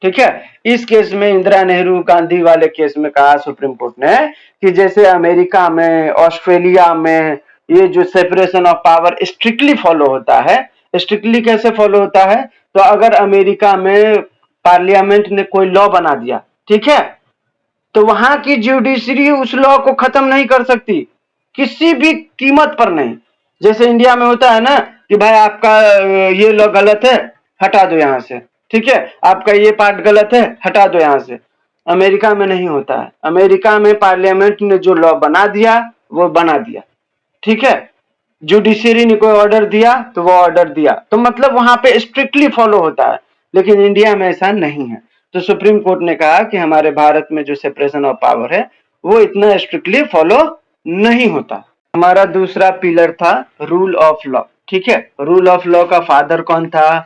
ठीक है। इस case में इंदिरा नेहरू गांधी वाले case में कहा सुप्रीम कोर्ट ने कि जैसे अमेरिका में, ऑस्ट्रेलिया में ये जो separation of power strictly follow होता है, स्ट्रिक्टली कैसे फॉलो होता है, तो अगर अमेरिका में पार्लियामेंट ने कोई लॉ बना दिया, ठीक है, तो वहां की जुडिशरी उस लॉ को खत्म नहीं कर सकती, किसी भी कीमत पर नहीं। जैसे इंडिया में होता है ना कि भाई आपका ये लॉ गलत है, हटा दो यहां से, ठीक है, आपका ये पार्ट गलत है, हटा दो यहां से। अमेरिका में नहीं होता है। अमेरिका में पार्लियामेंट ने जो लॉ बना दिया वो बना दिया, ठीक है। जुडिशरी ने कोई ऑर्डर दिया तो वो ऑर्डर दिया, तो मतलब वहां पे स्ट्रिक्टली फॉलो होता है। लेकिन इंडिया में ऐसा नहीं है। तो सुप्रीम कोर्ट ने कहा कि हमारे भारत में जो सेपरेशन ऑफ पावर है वो इतना स्ट्रिक्टली फॉलो नहीं होता। हमारा दूसरा पिलर था रूल ऑफ लॉ, ठीक है। रूल ऑफ लॉ का फादर कौन था?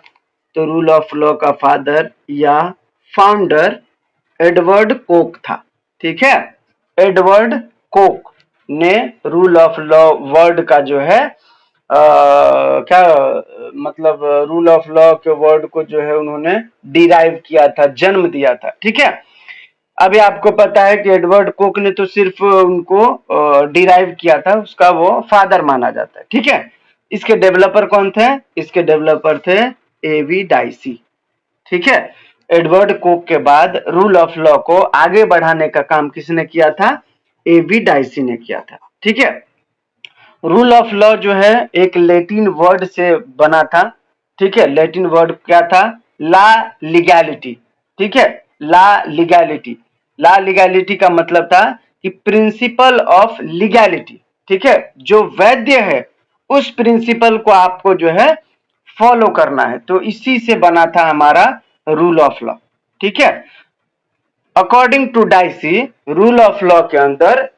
तो रूल ऑफ लॉ का फादर या फाउंडर एडवर्ड कोक था, ठीक है। एडवर्ड कोक ने रूल ऑफ लॉ वर्ड का जो है क्या मतलब रूल ऑफ लॉ के वर्ड को जो है उन्होंने डिराइव किया था, जन्म दिया था, ठीक है। अभी आपको पता है कि एडवर्ड कोक ने तो सिर्फ उनको डिराइव किया था, उसका वो फादर माना जाता है, ठीक है। इसके डेवलपर कौन थे? इसके डेवलपर थे एवी डाइसी, ठीक है। एडवर्ड कोक के बाद रूल ऑफ लॉ को आगे बढ़ाने का काम किसने किया था? एवी डाइसी ने किया था, ठीक है। रूल ऑफ लॉ जो है एक लैटिन वर्ड से बना था, ठीक है। लैटिन वर्ड क्या था? ला लीगैलिटी, ठीक है। ला लीगैलिटी, ला लीगैलिटी का मतलब था कि प्रिंसिपल ऑफ लीगैलिटी, ठीक है। जो वैध है उस प्रिंसिपल को आपको जो है फॉलो करना है, तो इसी से बना था हमारा रूल ऑफ लॉ, ठीक है। According to Dicey rule of law के अंदर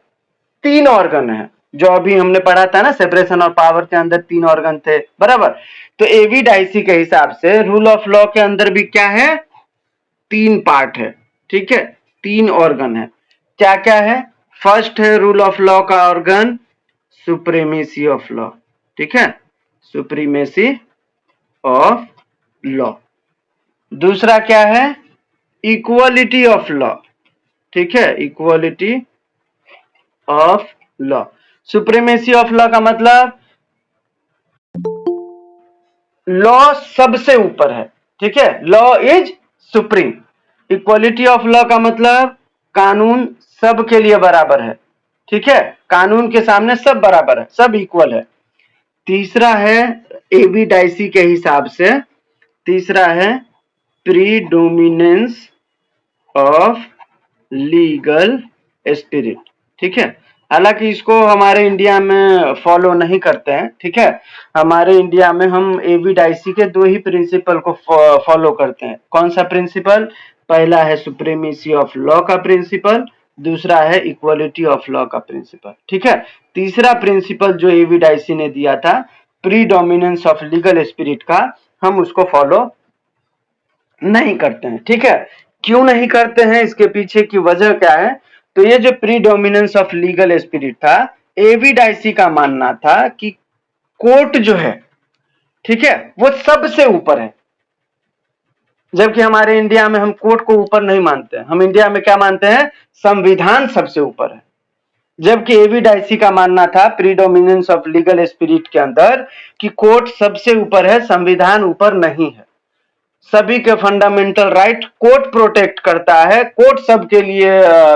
तीन ऑर्गन है, जो अभी हमने पढ़ा था ना सेपरेशन ऑफ पावर के अंदर तीन ऑर्गन थे, बराबर। तो एवी डाइसी के हिसाब से रूल ऑफ लॉ के अंदर भी क्या है, तीन पार्ट है, ठीक है, तीन ऑर्गन है। क्या क्या है? फर्स्ट है रूल ऑफ लॉ का ऑर्गन सुप्रीमेसी ऑफ लॉ, ठीक है, सुप्रीमेसी ऑफ लॉ। दूसरा क्या है? इक्वलिटी ऑफ लॉ, ठीक है, equality of law. Supremacy of law का मतलब लॉ सबसे ऊपर है, ठीक है, law is supreme. Equality of law का मतलब कानून सबके लिए बराबर है, ठीक है, कानून के सामने सब बराबर है, सब इक्वल है। तीसरा है एबी डाइसी के हिसाब से, तीसरा है प्रीडोमिनेंस ऑफ लीगल स्पिरिट, ठीक है। हालांकि इसको हमारे इंडिया में फॉलो नहीं करते हैं, ठीक है, हमारे इंडिया में हम एबी डाइसी के दो ही प्रिंसिपल को फॉलो करते हैं। कौन सा प्रिंसिपल? पहला है सुप्रीमेसी ऑफ लॉ का प्रिंसिपल, दूसरा है इक्वलिटी ऑफ लॉ का प्रिंसिपल, ठीक है। तीसरा प्रिंसिपल जो एबी डाइसी ने दिया था प्रीडोमिनेंस ऑफ लीगल स्पिरिट का, हम उसको फॉलो नहीं करते हैं, ठीक है। क्यों नहीं करते हैं, इसके पीछे की वजह क्या है? तो ये जो प्रीडोमिनेंस ऑफ लीगल स्पिरिट था, एबी डाइसी का मानना था कि कोर्ट जो है, ठीक है, वो सबसे ऊपर है। जबकि हमारे इंडिया में हम कोर्ट को ऊपर नहीं मानते हैं, हम इंडिया में क्या मानते हैं? संविधान सबसे ऊपर है। जबकि एबी डाइसी का मानना था प्रीडोमिनेंस ऑफ लीगल स्पिरिट के अंदर कि कोर्ट सबसे ऊपर है, संविधान ऊपर नहीं है। सभी के फंडामेंटल राइट कोर्ट प्रोटेक्ट करता है, कोर्ट सबके लिए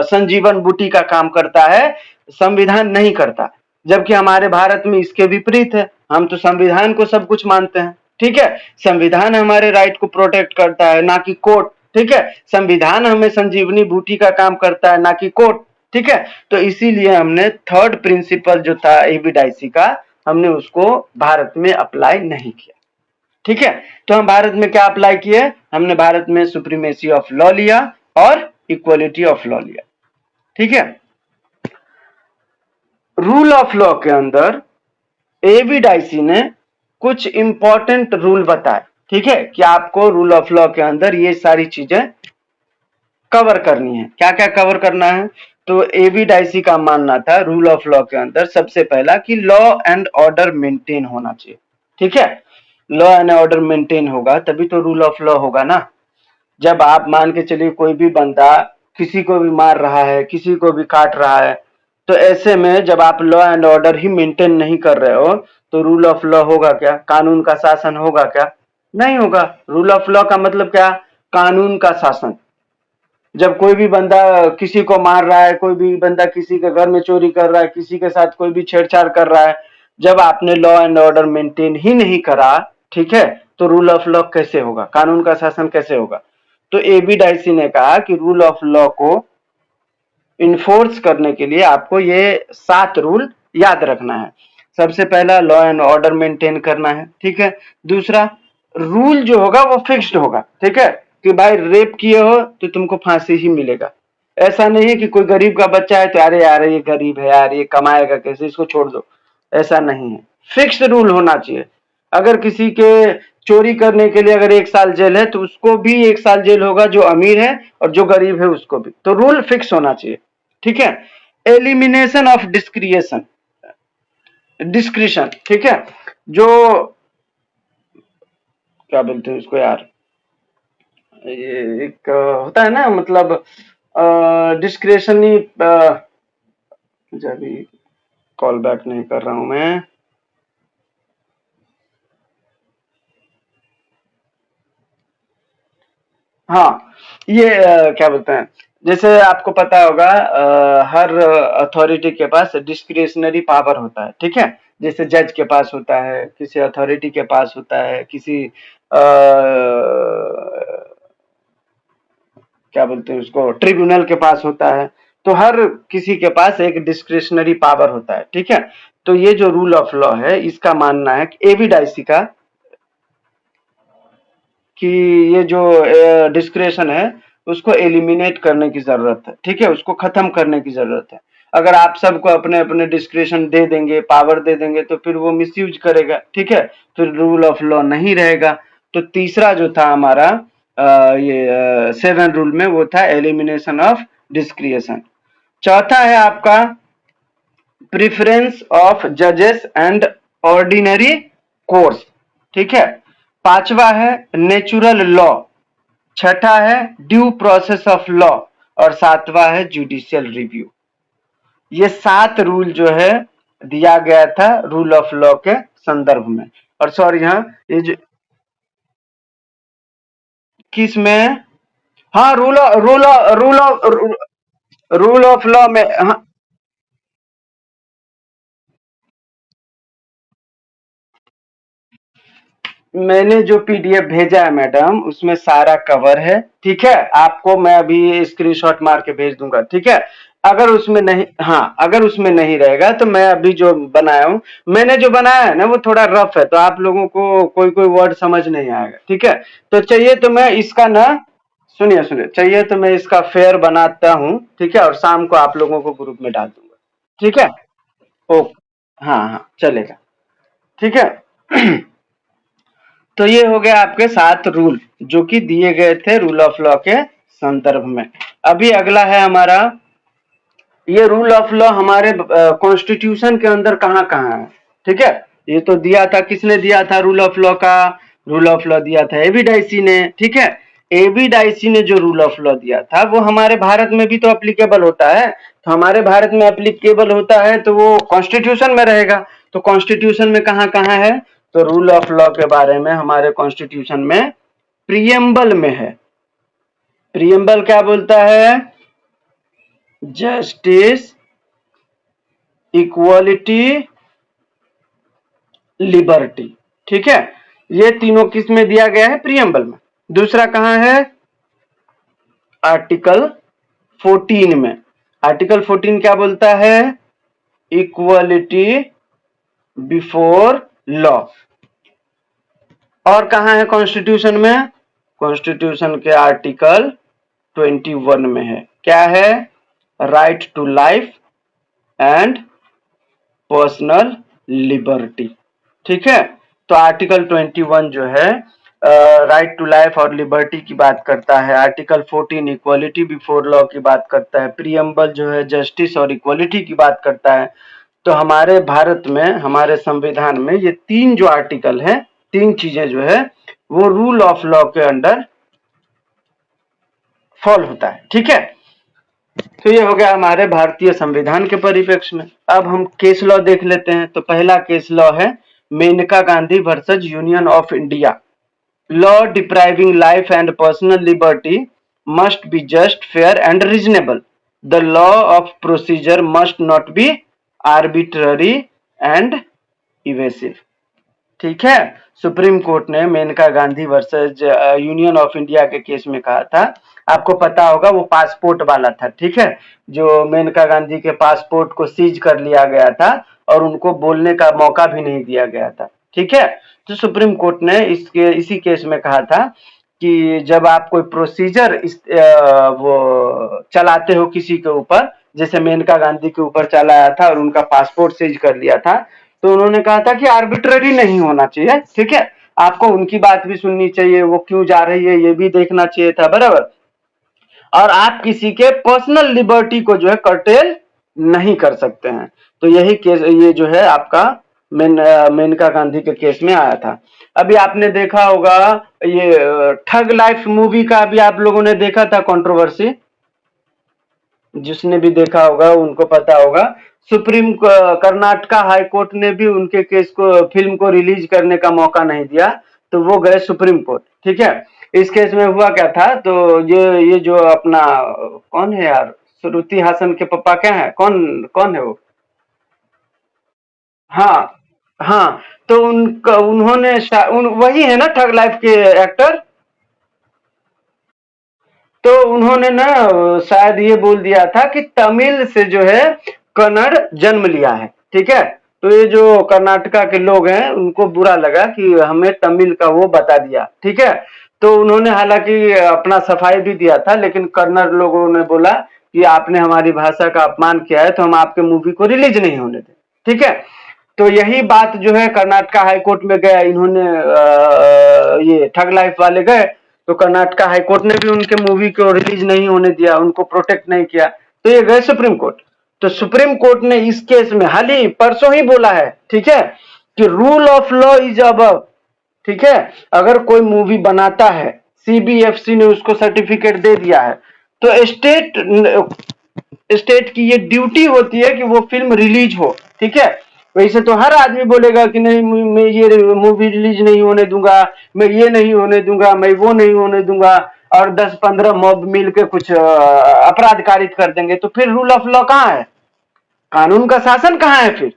संजीवन बूटी का काम करता है, संविधान नहीं करता। जबकि हमारे भारत में इसके विपरीत है, हम तो संविधान को सब कुछ मानते हैं, ठीक है, संविधान हमारे राइट को प्रोटेक्ट करता है, ना कि कोर्ट, ठीक है, संविधान हमें संजीवनी बूटी का काम करता है, ना कि कोर्ट, ठीक है। तो इसीलिए हमने थर्ड प्रिंसिपल जो था एबी डाइसी का, हमने उसको भारत में अप्लाई नहीं किया, ठीक है। तो हम भारत में क्या अप्लाई किए? हमने भारत में सुप्रीमेसी ऑफ लॉ लिया और इक्वलिटी ऑफ लॉ लिया, ठीक है। रूल ऑफ लॉ के अंदर एबी डाइसी ने कुछ इंपॉर्टेंट रूल बताए, ठीक है, कि आपको रूल ऑफ लॉ के अंदर ये सारी चीजें कवर करनी है। क्या क्या कवर करना है? तो एबी डाइसी का मानना था रूल ऑफ लॉ के अंदर सबसे पहला कि लॉ एंड ऑर्डर मेंटेन होना चाहिए, ठीक है। लॉ एंड ऑर्डर मेंटेन होगा तभी तो रूल ऑफ लॉ होगा ना। जब आप मान के चलिए कोई भी बंदा किसी को भी मार रहा है, किसी को भी काट रहा है, तो ऐसे में जब आप law and order he maintain नहीं कर रहे हो तो रूल ऑफ लॉ होगा क्या? कानून का शासन होगा क्या? नहीं होगा। रूल ऑफ लॉ का मतलब क्या? कानून का शासन। जब कोई भी बंदा किसी को मार रहा है, कोई भी बंदा किसी के घर में चोरी कर रहा है, किसी के साथ कोई भी छेड़छाड़ कर रहा है, जब आपने लॉ एंड ऑर्डर मेंटेन ही नहीं करा, ठीक है, तो रूल ऑफ लॉ कैसे होगा? कानून का शासन कैसे होगा? तो एबी डाइसी ने कहा कि रूल ऑफ लॉ को इन्फोर्स करने के लिए आपको ये 7 रूल याद रखना है। सबसे पहला लॉ एंड ऑर्डर मेंटेन करना है, ठीक है। दूसरा, रूल जो होगा वो फिक्स्ड होगा, ठीक है, कि भाई रेप किए हो तो तुमको फांसी ही मिलेगा। ऐसा नहीं है कि कोई गरीब का बच्चा है तो अरे यार ये गरीब है यार, ये कमाएगा कैसे, इसको छोड़ दो, ऐसा नहीं है। फिक्स्ड रूल होना चाहिए। अगर किसी के चोरी करने के लिए अगर 1 साल जेल है तो उसको भी 1 साल जेल होगा, जो अमीर है, और जो गरीब है उसको भी। तो रूल फिक्स होना चाहिए, ठीक है। एलिमिनेशन ऑफ डिस्क्रिशन, ठीक है, जो क्या बोलते हैं उसको यार, ये एक होता है ना, मतलब डिस्क्रिशन ही, जब भी कॉल बैक नहीं कर रहा हूं मैं, हाँ, ये क्या बोलते हैं, जैसे आपको पता होगा हर अथॉरिटी के पास डिस्क्रिशनरी पावर होता है, ठीक है। जैसे जज के पास होता है, किसी अथॉरिटी के पास होता है, किसी क्या बोलते हैं उसको, ट्रिब्यूनल के पास होता है। तो हर किसी के पास एक डिस्क्रिशनरी पावर होता है, ठीक है। तो ये जो रूल ऑफ लॉ है, इसका मानना है कि एबी डाइसी का कि ये जो डिस्क्रिशन है उसको एलिमिनेट करने की जरूरत है, ठीक है, उसको खत्म करने की जरूरत है। अगर आप सबको अपने अपने डिस्क्रिप्शन दे देंगे, पावर दे देंगे, तो फिर वो मिसयूज करेगा, ठीक है, फिर रूल ऑफ लॉ नहीं रहेगा। तो तीसरा जो था हमारा ये 7 रूल में, वो था एलिमिनेशन ऑफ डिस्क्रिएशन। चौथा है आपका प्रिफरेंस ऑफ जजेस एंड ऑर्डिनरी कोर्स, ठीक है। पांचवा है नेचुरल लॉ, छठा है ड्यू प्रोसेस ऑफ लॉ, और सातवां है जुडिशियल रिव्यू। ये 7 रूल जो है दिया गया था रूल ऑफ लॉ के संदर्भ में। और सॉरी, हाँ, ये जो किस में, हाँ, रूल ऑफ लॉ में, हाँ, मैंने जो पीडीएफ भेजा है मैडम, उसमें सारा कवर है, ठीक है। आपको मैं अभी स्क्रीनशॉट मार के भेज दूंगा, ठीक है। अगर उसमें नहीं, हाँ, अगर उसमें नहीं रहेगा तो मैं अभी जो बनाया हूँ, मैंने जो बनाया है ना वो थोड़ा रफ है, तो आप लोगों को कोई कोई वर्ड समझ नहीं आएगा, ठीक है। तो चाहिए तो मैं इसका ना, सुनिए सुनिए, चाहिए तो मैं इसका फेयर बनाता हूँ, ठीक है, और शाम को आप लोगों को ग्रुप में डाल दूंगा, ठीक है। ओ, हाँ हाँ, चलेगा, ठीक है। तो ये हो गया आपके 7 रूल जो कि दिए गए थे रूल ऑफ लॉ के संदर्भ में। अभी अगला है हमारा, ये रूल ऑफ लॉ हमारे कॉन्स्टिट्यूशन के अंदर कहाँ कहाँ है, ठीक है। ये तो दिया था, किसने दिया था रूल ऑफ लॉ का, रूल ऑफ लॉ दिया था एबी डाइसी ने, ठीक है। एबी डाइसी ने जो रूल ऑफ लॉ दिया था वो हमारे भारत में भी तो अप्लीकेबल होता है, तो हमारे भारत में अप्लीकेबल होता है तो वो कॉन्स्टिट्यूशन में रहेगा। तो कॉन्स्टिट्यूशन में कहाँ कहाँ है, तो रूल ऑफ लॉ के बारे में हमारे कॉन्स्टिट्यूशन में प्रियम्बल में है। प्रियम्बल क्या बोलता है, जस्टिस, इक्वालिटी, लिबर्टी, ठीक है। ये तीनों किस में दिया गया है, प्रियम्बल में। दूसरा कहां है, आर्टिकल 14 में। आर्टिकल 14 क्या बोलता है, इक्वालिटी बिफोर लॉ। और कहां है कॉन्स्टिट्यूशन में, कॉन्स्टिट्यूशन के आर्टिकल 21 में है, क्या है, right to life and personal liberty, ठीक है। तो आर्टिकल 21 जो है राइट टू लाइफ और लिबर्टी की बात करता है, आर्टिकल 14 इक्वालिटी बिफोर लॉ की बात करता है, प्रियम्बल जो है जस्टिस और इक्वालिटी की बात करता है। तो हमारे भारत में, हमारे संविधान में ये 3 जो आर्टिकल है, 3 चीजें जो है वो रूल ऑफ लॉ के अंडर फॉल होता है, ठीक है। तो ये हो गया हमारे भारतीय संविधान के परिप्रेक्ष्य में। अब हम केस लॉ देख लेते हैं। तो पहला केस लॉ है Menaka Gandhi versus union of India. Law depriving life and personal liberty must be just, fair and reasonable. The law of procedure must not be arbitrary and evasive, ठीक है। सुप्रीम कोर्ट ने Menaka Gandhi versus union of India के case में कहा था, आपको पता होगा वो पासपोर्ट वाला था, ठीक है, जो मेनका गांधी के पासपोर्ट को सीज कर लिया गया था और उनको बोलने का मौका भी नहीं दिया गया था, ठीक है। तो सुप्रीम कोर्ट ने इसी केस में कहा था कि जब आप कोई प्रोसीजर वो चलाते हो किसी के ऊपर, जैसे मेनका गांधी के ऊपर चलाया था और उनका पासपोर्ट सीज कर लिया था, तो उन्होंने कहा था कि आर्बिट्ररी नहीं होना चाहिए, ठीक है, आपको उनकी बात भी सुननी चाहिए, वो क्यों जा रही है ये भी देखना चाहिए था, बराबर। और आप किसी के पर्सनल लिबर्टी को जो है कर्टेल नहीं कर सकते हैं। तो यही केस, ये जो है आपका मेनका गांधी के केस में आया था। अभी आपने देखा होगा ये ठग लाइफ मूवी का, अभी आप लोगों ने देखा था कंट्रोवर्सी, जिसने भी देखा होगा उनको पता होगा। सुप्रीम कर्नाटका हाई कोर्ट ने भी उनके केस को, फिल्म को रिलीज करने का मौका नहीं दिया, तो वो गए सुप्रीम कोर्ट, ठीक है। इस केस में हुआ क्या था, तो ये जो अपना कौन है यार, श्रुति हासन के पापा क्या है, कौन कौन है वो, हाँ हाँ, तो उनका उन्होंने वही है ना ठग लाइफ के एक्टर। तो उन्होंने ना शायद ये बोल दिया था कि तमिल से जो है कन्नड़ जन्म लिया है, ठीक है। तो ये जो कर्नाटका के लोग हैं उनको बुरा लगा कि हमें तमिल का वो बता दिया, ठीक है। तो उन्होंने हालांकि अपना सफाई भी दिया था, लेकिन कन्नड़ लोगों ने बोला कि आपने हमारी भाषा का अपमान किया है तो हम आपके मूवी को रिलीज नहीं होने दें। ठीक है, तो यही बात जो है कर्नाटका हाई कोर्ट में गया, इन्होंने ये ठग लाइफ वाले गए तो कर्नाटका हाई कोर्ट ने भी उनके मूवी को रिलीज नहीं होने दिया, उनको प्रोटेक्ट नहीं किया, तो ये गए सुप्रीम कोर्ट। तो सुप्रीम कोर्ट ने इस केस में हाल ही परसों ही बोला है, ठीक है, कि rule of law is above. ठीक है, अगर कोई मूवी बनाता है, सीबीएफसी ने उसको सर्टिफिकेट दे दिया है, तो स्टेट की ये ड्यूटी होती है कि वो फिल्म रिलीज हो। ठीक है, वैसे तो हर आदमी बोलेगा कि नहीं मैं ये मूवी रिलीज नहीं होने दूंगा, मैं ये नहीं होने दूंगा, मैं वो नहीं होने दूंगा, और 10-15 मॉब मिल के कुछ अपराध कारित कर देंगे, तो फिर रूल ऑफ लॉ कहाँ है, कानून का शासन कहाँ है फिर?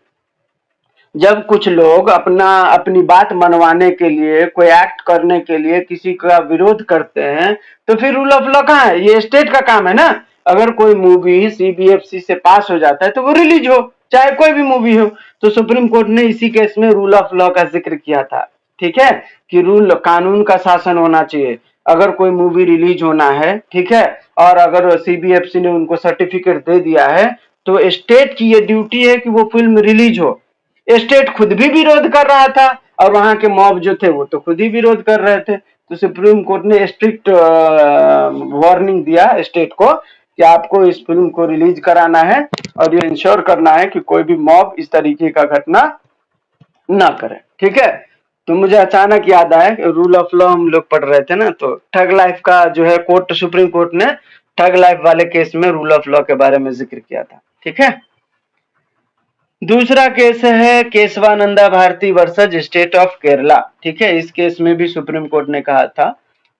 जब कुछ लोग अपनी बात मनवाने के लिए, कोई एक्ट करने के लिए किसी का विरोध करते हैं, तो फिर रूल ऑफ लॉ कहाँ है? ये स्टेट का काम है ना। अगर कोई मूवी सीबीएफसी से पास हो जाता है तो वो रिलीज हो, चाहे कोई भी मूवी हो। तो सुप्रीम कोर्ट ने इसी केस में रूल ऑफ लॉ का जिक्र किया था। ठीक है, कि रूल कानून का शासन होना चाहिए। अगर कोई मूवी रिलीज होना है, ठीक है, और अगर सीबीएफसी ने उनको सर्टिफिकेट दे दिया है, तो स्टेट की ये ड्यूटी है कि वो फिल्म रिलीज हो। स्टेट खुद भी विरोध कर रहा था और वहां के मॉब जो थे वो तो खुद ही विरोध कर रहे थे। तो सुप्रीम कोर्ट ने स्ट्रिक्ट वार्निंग दिया स्टेट को कि आपको इस फिल्म को रिलीज कराना है और ये इंश्योर करना है कि कोई भी मॉब इस तरीके का घटना ना करे। ठीक है, तो मुझे अचानक याद आया, रूल ऑफ लॉ हम लोग पढ़ रहे थे ना, तो ठग लाइफ का जो है कोर्ट, सुप्रीम कोर्ट ने ठग लाइफ वाले केस में रूल ऑफ लॉ के बारे में जिक्र किया था। ठीक है, दूसरा केस है Kesavananda Bharati versus state of Kerala. ठीक है, इस केस में भी सुप्रीम कोर्ट ने कहा था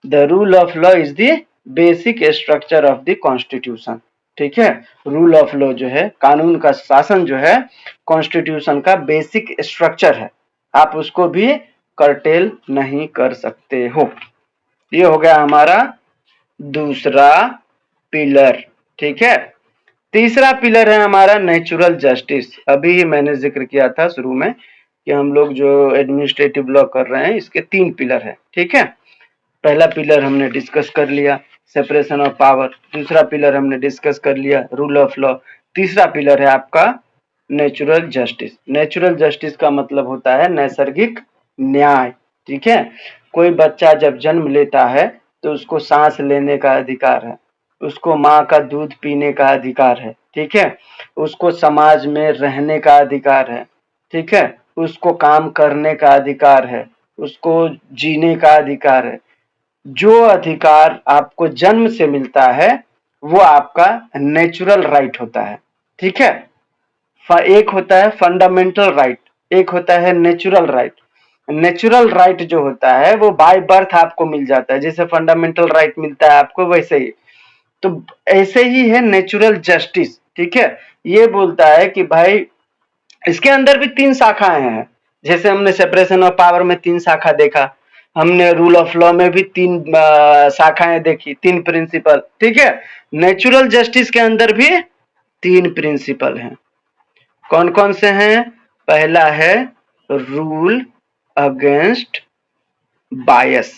the rule of law is the basic structure of the constitution. ठीक है, रूल ऑफ लॉ जो है, कानून का शासन जो है, कॉन्स्टिट्यूशन का बेसिक स्ट्रक्चर है, आप उसको भी कर्टेल नहीं कर सकते हो। ये हो गया हमारा दूसरा पिलर। ठीक है, तीसरा पिलर है हमारा नेचुरल जस्टिस। अभी ही मैंने जिक्र किया था शुरू में कि हम लोग जो एडमिनिस्ट्रेटिव लॉ कर रहे हैं इसके 3 पिलर है। ठीक है, पहला पिलर हमने डिस्कस कर लिया, सेपरेशन ऑफ पावर। दूसरा पिलर हमने डिस्कस कर लिया, रूल ऑफ लॉ। तीसरा पिलर है आपका नेचुरल जस्टिस। नेचुरल जस्टिस का मतलब होता है नैसर्गिक न्याय। ठीक है, कोई बच्चा जब जन्म लेता है तो उसको सांस लेने का अधिकार है, उसको माँ का दूध पीने का अधिकार है। ठीक है, उसको समाज में रहने का अधिकार है। ठीक है, उसको काम करने का अधिकार है, उसको जीने का अधिकार है। जो अधिकार आपको जन्म से मिलता है वो आपका नेचुरल राइट होता है। ठीक है, एक होता है फंडामेंटल राइट, एक होता है नेचुरल राइट। नेचुरल राइट जो होता है वो बाय बर्थ आपको मिल जाता है, जैसे फंडामेंटल राइट मिलता है आपको वैसे ही। तो ऐसे ही है नेचुरल जस्टिस। ठीक है, ये बोलता है कि भाई इसके अंदर भी 3 शाखाएं हैं, जैसे हमने सेपरेशन ऑफ पावर में 3 शाखा देखा, हमने रूल ऑफ लॉ में भी 3 शाखाएं देखी, 3 प्रिंसिपल। ठीक है, नेचुरल जस्टिस के अंदर भी 3 प्रिंसिपल हैं। कौन कौन से हैं? पहला है रूल अगेंस्ट बायस।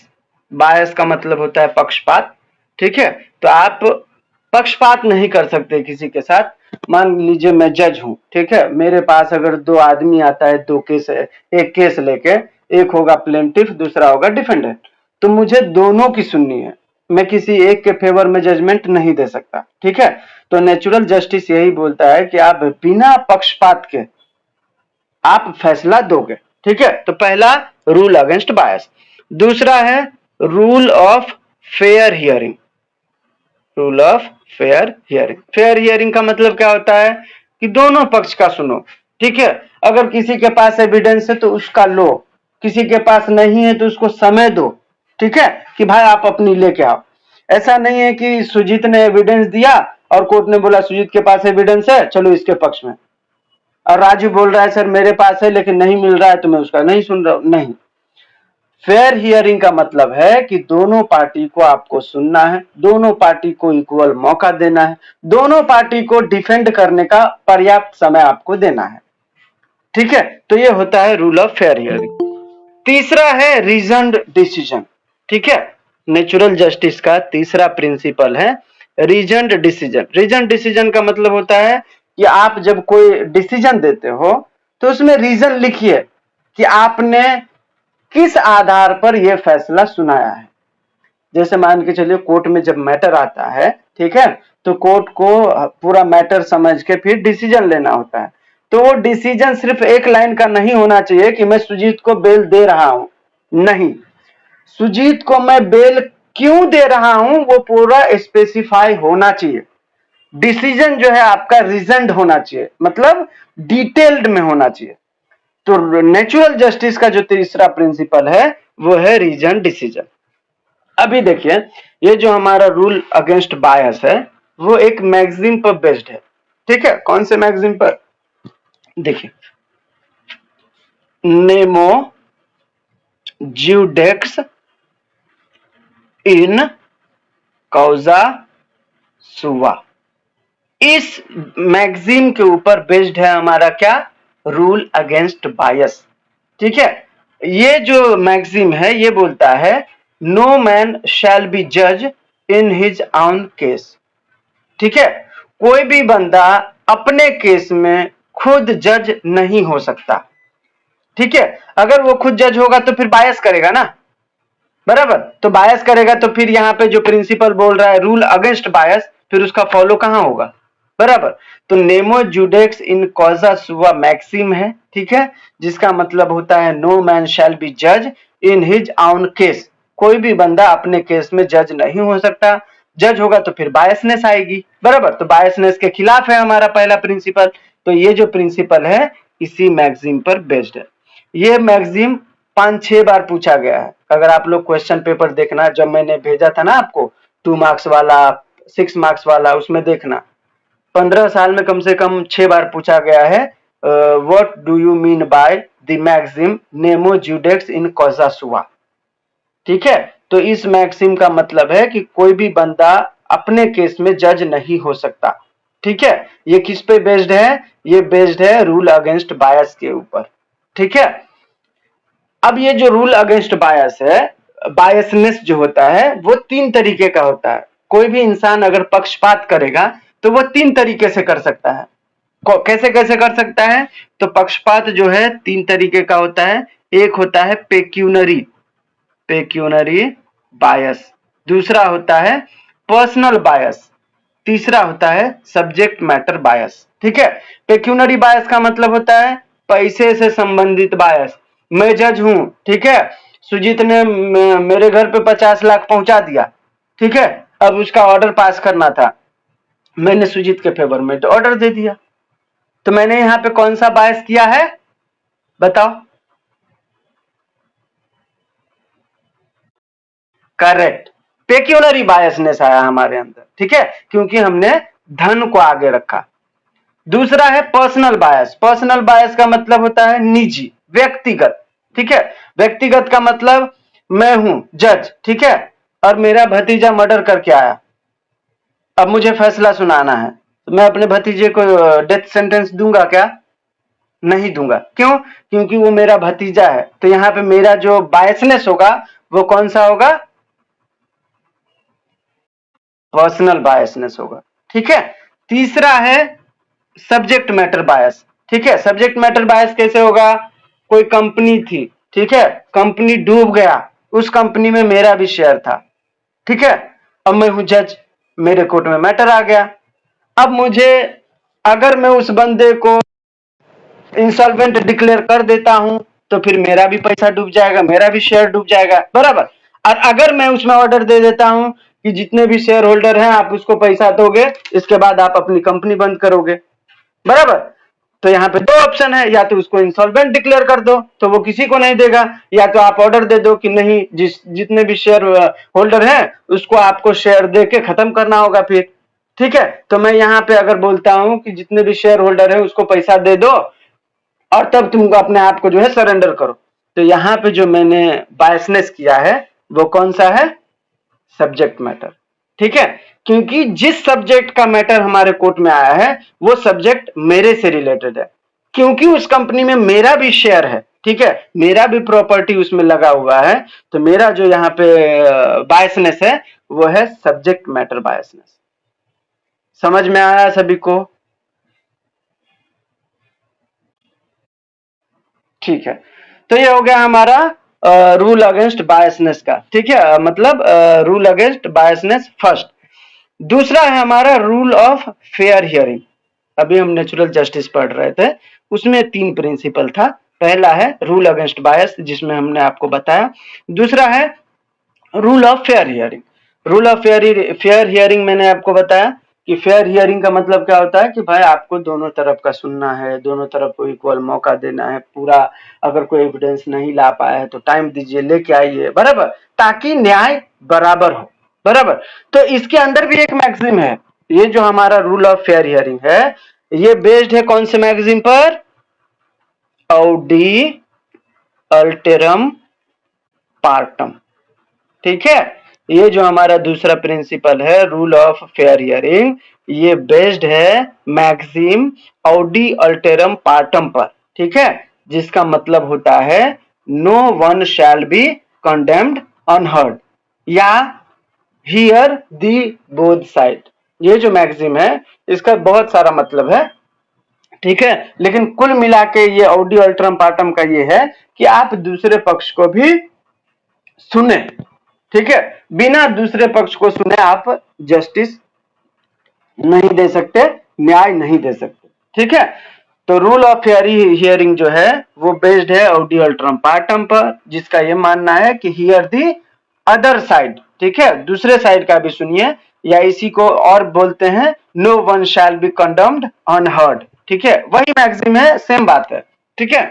बायस का मतलब होता है पक्षपात। ठीक है, तो आप पक्षपात नहीं कर सकते किसी के साथ। मान लीजिए मैं जज हूं, ठीक है, मेरे पास अगर 2 आदमी आता है, 2 केस है, एक केस लेके, एक होगा प्लेंटिफ, दूसरा होगा डिफेंडेंट, तो मुझे दोनों की सुननी है, मैं किसी एक के फेवर में जजमेंट नहीं दे सकता। ठीक है, तो नेचुरल जस्टिस यही बोलता है कि आप बिना पक्षपात के आप फैसला दोगे। ठीक है, तो पहला रूल अगेंस्ट बायस। दूसरा है rule of fair hearing. Rule of fair hearing. Fair hearing का मतलब क्या होता है कि दोनों पक्ष का सुनो। ठीक है, अगर किसी के पास एविडेंस है तो उसका लो, किसी के पास नहीं है तो उसको समय दो। ठीक है, कि भाई आप अपनी लेके आओ। ऐसा नहीं है कि सुजीत ने एविडेंस दिया और कोर्ट ने बोला सुजीत के पास एविडेंस है, चलो इसके पक्ष में, और राजू बोल रहा है सर मेरे पास है लेकिन नहीं मिल रहा है तो मैं उसका नहीं सुन रहा हूं। नहीं, फेयर हियरिंग का मतलब है कि दोनों पार्टी को आपको सुनना है, दोनों पार्टी को इक्वल मौका देना है, दोनों पार्टी को डिफेंड करने का पर्याप्त समय आपको देना है। ठीक है, तो ये होता है रूल ऑफ फेयर हियरिंग। तीसरा है रीजन्ड डिसीजन। ठीक है, नेचुरल जस्टिस का तीसरा प्रिंसिपल है रीजन्ड डिसीजन। रीजन डिसीजन का मतलब होता है कि आप जब कोई डिसीजन देते हो तो उसमें रीजन लिखिए कि आपने किस आधार पर यह फैसला सुनाया है। जैसे मान के चलिए कोर्ट में जब मैटर आता है, ठीक है, तो कोर्ट को पूरा मैटर समझ के फिर डिसीजन लेना होता है। तो वो डिसीजन सिर्फ एक लाइन का नहीं होना चाहिए कि मैं सुजीत को बेल दे रहा हूं, नहीं, सुजीत को मैं बेल क्यों दे रहा हूं वो पूरा स्पेसिफाई होना चाहिए। डिसीजन जो है आपका रीजन्ड होना चाहिए, मतलब डिटेल्ड में होना चाहिए। तो नेचुरल जस्टिस का जो तीसरा प्रिंसिपल है वो है रीजन डिसीजन। अभी देखिए, ये जो हमारा रूल अगेंस्ट बायस है वो एक मैगजीन पर बेस्ड है, ठीक है। कौन से मैगजीन पर? देखिए, नेमो ज्यूडेक्स इन कौजा सुवा, इस मैगजीन के ऊपर बेस्ड है हमारा क्या? रूल अगेंस्ट बायस, ठीक है। ये जो मैगजीन है ये बोलता है नो मैन शैल बी जज इन हिज ऑन केस, ठीक है। कोई भी बंदा अपने केस में खुद जज नहीं हो सकता, ठीक है। अगर वो खुद जज होगा तो फिर बायस करेगा ना, बराबर। तो बायस करेगा तो फिर यहाँ पे जो प्रिंसिपल बोल रहा है रूल अगेंस्ट बायस, फिर उसका फॉलो कहां होगा, बराबर। तो नेमो जुडेक्स इन कॉजा सुवा मैक्सिम है, ठीक है, जिसका मतलब होता है नो मैन शैल बी जज इन हिज ऑन केस। कोई भी बंदा अपने केस में जज नहीं हो सकता, जज होगा तो फिर बायसनेस आएगी, बराबर। तो बायसनेस के खिलाफ है हमारा पहला प्रिंसिपल। तो ये जो प्रिंसिपल है इसी मैगजीन पर बेस्ड है। ये मैगजीन 5-6 बार पूछा गया है। अगर आप लोग क्वेश्चन पेपर देखना, जब मैंने भेजा था ना आपको 2 मार्क्स वाला, 6 मार्क्स वाला, उसमें देखना 15 साल में कम से कम 6 बार पूछा गया है what do you mean by the maxim nemo judex in causa sua, ठीक है। तो इस मैक्सिम का मतलब है कि कोई भी बंदा अपने केस में जज नहीं हो सकता, ठीक है। ये किस पे बेस्ड है? ये बेस्ड है रूल अगेंस्ट बायस के ऊपर, ठीक है। अब ये जो रूल अगेंस्ट बायस है, बायसनेस जो होता है वो 3 तरीके का होता है। कोई भी इंसान अगर पक्षपात करेगा तो वो 3 तरीके से कर सकता है। कैसे कैसे कर सकता है? तो पक्षपात जो है 3 तरीके का होता है। एक होता है पेक्यूनरी बायस, दूसरा होता है पर्सनल बायस, तीसरा होता है सब्जेक्ट मैटर बायस, ठीक है। पेक्यूनरी बायस का मतलब होता है पैसे से संबंधित बायस। मैं जज हूं, ठीक है, सुजीत ने मेरे घर पे 50 लाख पहुंचा दिया, ठीक है। अब उसका ऑर्डर पास करना था, मैंने सुजीत के फेवर में तो ऑर्डर दे दिया। तो मैंने यहां पे कौन सा बायस किया है बताओ? करेक्ट, पेक्यूनरी बायसनेस आया हमारे अंदर, ठीक है, क्योंकि हमने धन को आगे रखा। दूसरा है पर्सनल बायस। पर्सनल बायस का मतलब होता है निजी, व्यक्तिगत, ठीक है। व्यक्तिगत का मतलब मैं हूं जज, ठीक है, और मेरा भतीजा मर्डर करके आया, अब मुझे फैसला सुनाना है, तो मैं अपने भतीजे को डेथ सेंटेंस दूंगा क्या? नहीं दूंगा। क्यों? क्योंकि वो मेरा भतीजा है। तो यहाँ पे मेरा जो बायसनेस होगा वो कौन सा होगा? पर्सनल बायसनेस होगा, ठीक है। तीसरा है सब्जेक्ट मैटर बायस, ठीक है। सब्जेक्ट मैटर बायस कैसे होगा? कोई कंपनी थी, ठीक है, कंपनी डूब गया, उस कंपनी में मेरा भी शेयर था, ठीक है। अब मैं हूं जज, मेरे कोर्ट में मैटर आ गया। अब मुझे, अगर मैं उस बंदे को इंसॉल्वेंट डिक्लेयर कर देता हूं तो फिर मेरा भी पैसा डूब जाएगा, मेरा भी शेयर डूब जाएगा, बराबर। और अगर मैं उसमें ऑर्डर दे देता हूं कि जितने भी शेयर होल्डर हैं आप उसको पैसा दोगे, इसके बाद आप अपनी कंपनी बंद करोगे, बराबर। तो यहाँ पे 2 ऑप्शन है, या तो उसको इंसॉल्वेंट डिक्लेयर कर दो तो वो किसी को नहीं देगा, या तो आप ऑर्डर दे दो कि नहीं, जितने भी शेयर होल्डर हैं उसको आपको शेयर दे के खत्म करना होगा फिर, ठीक है। तो मैं यहाँ पे अगर बोलता हूं कि जितने भी शेयर होल्डर है उसको पैसा दे दो और तब तुमको अपने आप को जो है सरेंडर करो, तो यहाँ पे जो मैंने बायसनेस किया है वो कौन सा है? सब्जेक्ट मैटर, ठीक है। क्योंकि जिस सब्जेक्ट का मैटर हमारे कोर्ट में आया है वो सब्जेक्ट मेरे से रिलेटेड है, क्योंकि उस कंपनी में मेरा भी शेयर है, ठीक है, मेरा भी प्रॉपर्टी उसमें लगा हुआ है। तो मेरा जो यहाँ पे बायसनेस है वो है सब्जेक्ट मैटर बायसनेस, समझ में आया सभी को? ठीक है, तो ये हो गया हमारा रूल अगेंस्ट बायसनेस का। ठीक है, मतलब रूल अगेंस्ट बायसनेस फर्स्ट। दूसरा है हमारा रूल ऑफ फेयर हियरिंग। अभी हम नेचुरल जस्टिस पढ़ रहे थे, उसमें 3 प्रिंसिपल था। पहला है रूल अगेंस्ट बायस, जिसमें हमने आपको बताया। दूसरा है rule of fair hearing. Rule of fair hearing मैंने आपको बताया कि फेयर हियरिंग का मतलब क्या होता है कि भाई आपको दोनों तरफ का सुनना है, दोनों तरफ को इक्वल मौका देना है पूरा। अगर कोई एविडेंस नहीं ला पाया है तो टाइम दीजिए, लेके आइए, बराबर, ताकि न्याय बराबर हो। बराबर, तो इसके अंदर भी एक मैक्सिम है। ये जो हमारा रूल ऑफ फेयर हियरिंग है, ये बेस्ड है कौन से मैगजीन पर? Audi alteram partem. ठीक है, ये जो हमारा दूसरा प्रिंसिपल है रूल ऑफ फेयर हियरिंग, ये बेस्ड है मैक्सिम ऑडी अल्टेरम पार्टम पर। ठीक है, जिसका मतलब होता है no one shall be condemned unheard, या हियर दी बोथ साइड। ये जो मैक्सिम है इसका बहुत सारा मतलब है। ठीक है, लेकिन कुल मिला के ये ऑडी अल्टेरम पार्टम का ये है कि आप दूसरे पक्ष को भी सुने। ठीक है, बिना दूसरे पक्ष को सुने आप जस्टिस नहीं दे सकते, न्याय नहीं दे सकते। ठीक है, तो रूल ऑफ फेयर हियरिंग जो है वो बेस्ड है ऑडी अल्टेरम पार्टम पर, जिसका ये मानना है कि हियर दी अदर साइड। ठीक है, दूसरे साइड का भी सुनिए, या इसी को और बोलते हैं no one shall be condemned unheard. ठीक है, वही मैक्सिम है, सेम बात है। ठीक है,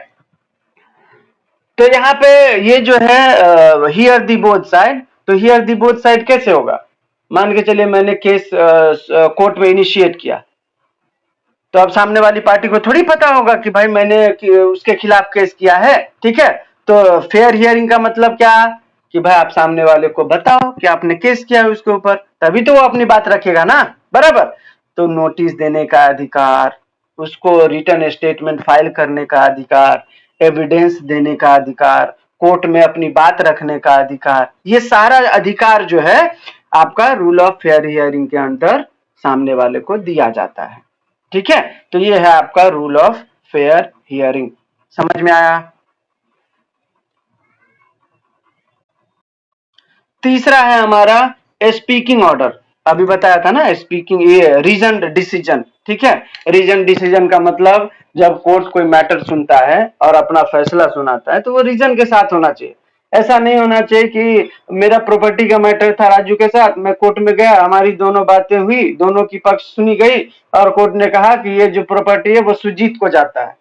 तो यहाँ पे ये जो है हियर दी बोथ साइड, तो हियर दी बोथ साइड कैसे होगा? मान के चलिए मैंने केस कोर्ट में इनिशिएट किया, तो अब सामने वाली पार्टी को थोड़ी पता होगा कि भाई मैंने उसके खिलाफ केस किया है। ठीक है, तो फेयर हियरिंग का मतलब क्या कि भाई आप सामने वाले को बताओ कि आपने केस किया है उसके ऊपर, तभी तो वो अपनी बात रखेगा ना। बराबर, तो नोटिस देने का अधिकार, उसको रिटर्न स्टेटमेंट फाइल करने का अधिकार, एविडेंस देने का अधिकार, कोर्ट में अपनी बात रखने का अधिकार, ये सारा अधिकार जो है आपका रूल ऑफ फेयर हियरिंग के अंदर सामने वाले को दिया जाता है। ठीक है, तो ये है आपका रूल ऑफ फेयर हियरिंग। समझ में आया? तीसरा है हमारा स्पीकिंग ऑर्डर। अभी बताया था ना स्पीकिंग, ये रीजन डिसीजन। ठीक है, रीजन डिसीजन का मतलब जब कोर्ट कोई मैटर सुनता है और अपना फैसला सुनाता है तो वो रीजन के साथ होना चाहिए। ऐसा नहीं होना चाहिए कि मेरा प्रॉपर्टी का मैटर था राजू के साथ, मैं कोर्ट में गया, हमारी दोनों बातें हुई, दोनों की पक्ष सुनी गई और कोर्ट ने कहा कि ये जो प्रॉपर्टी है वो सुजीत को जाता है,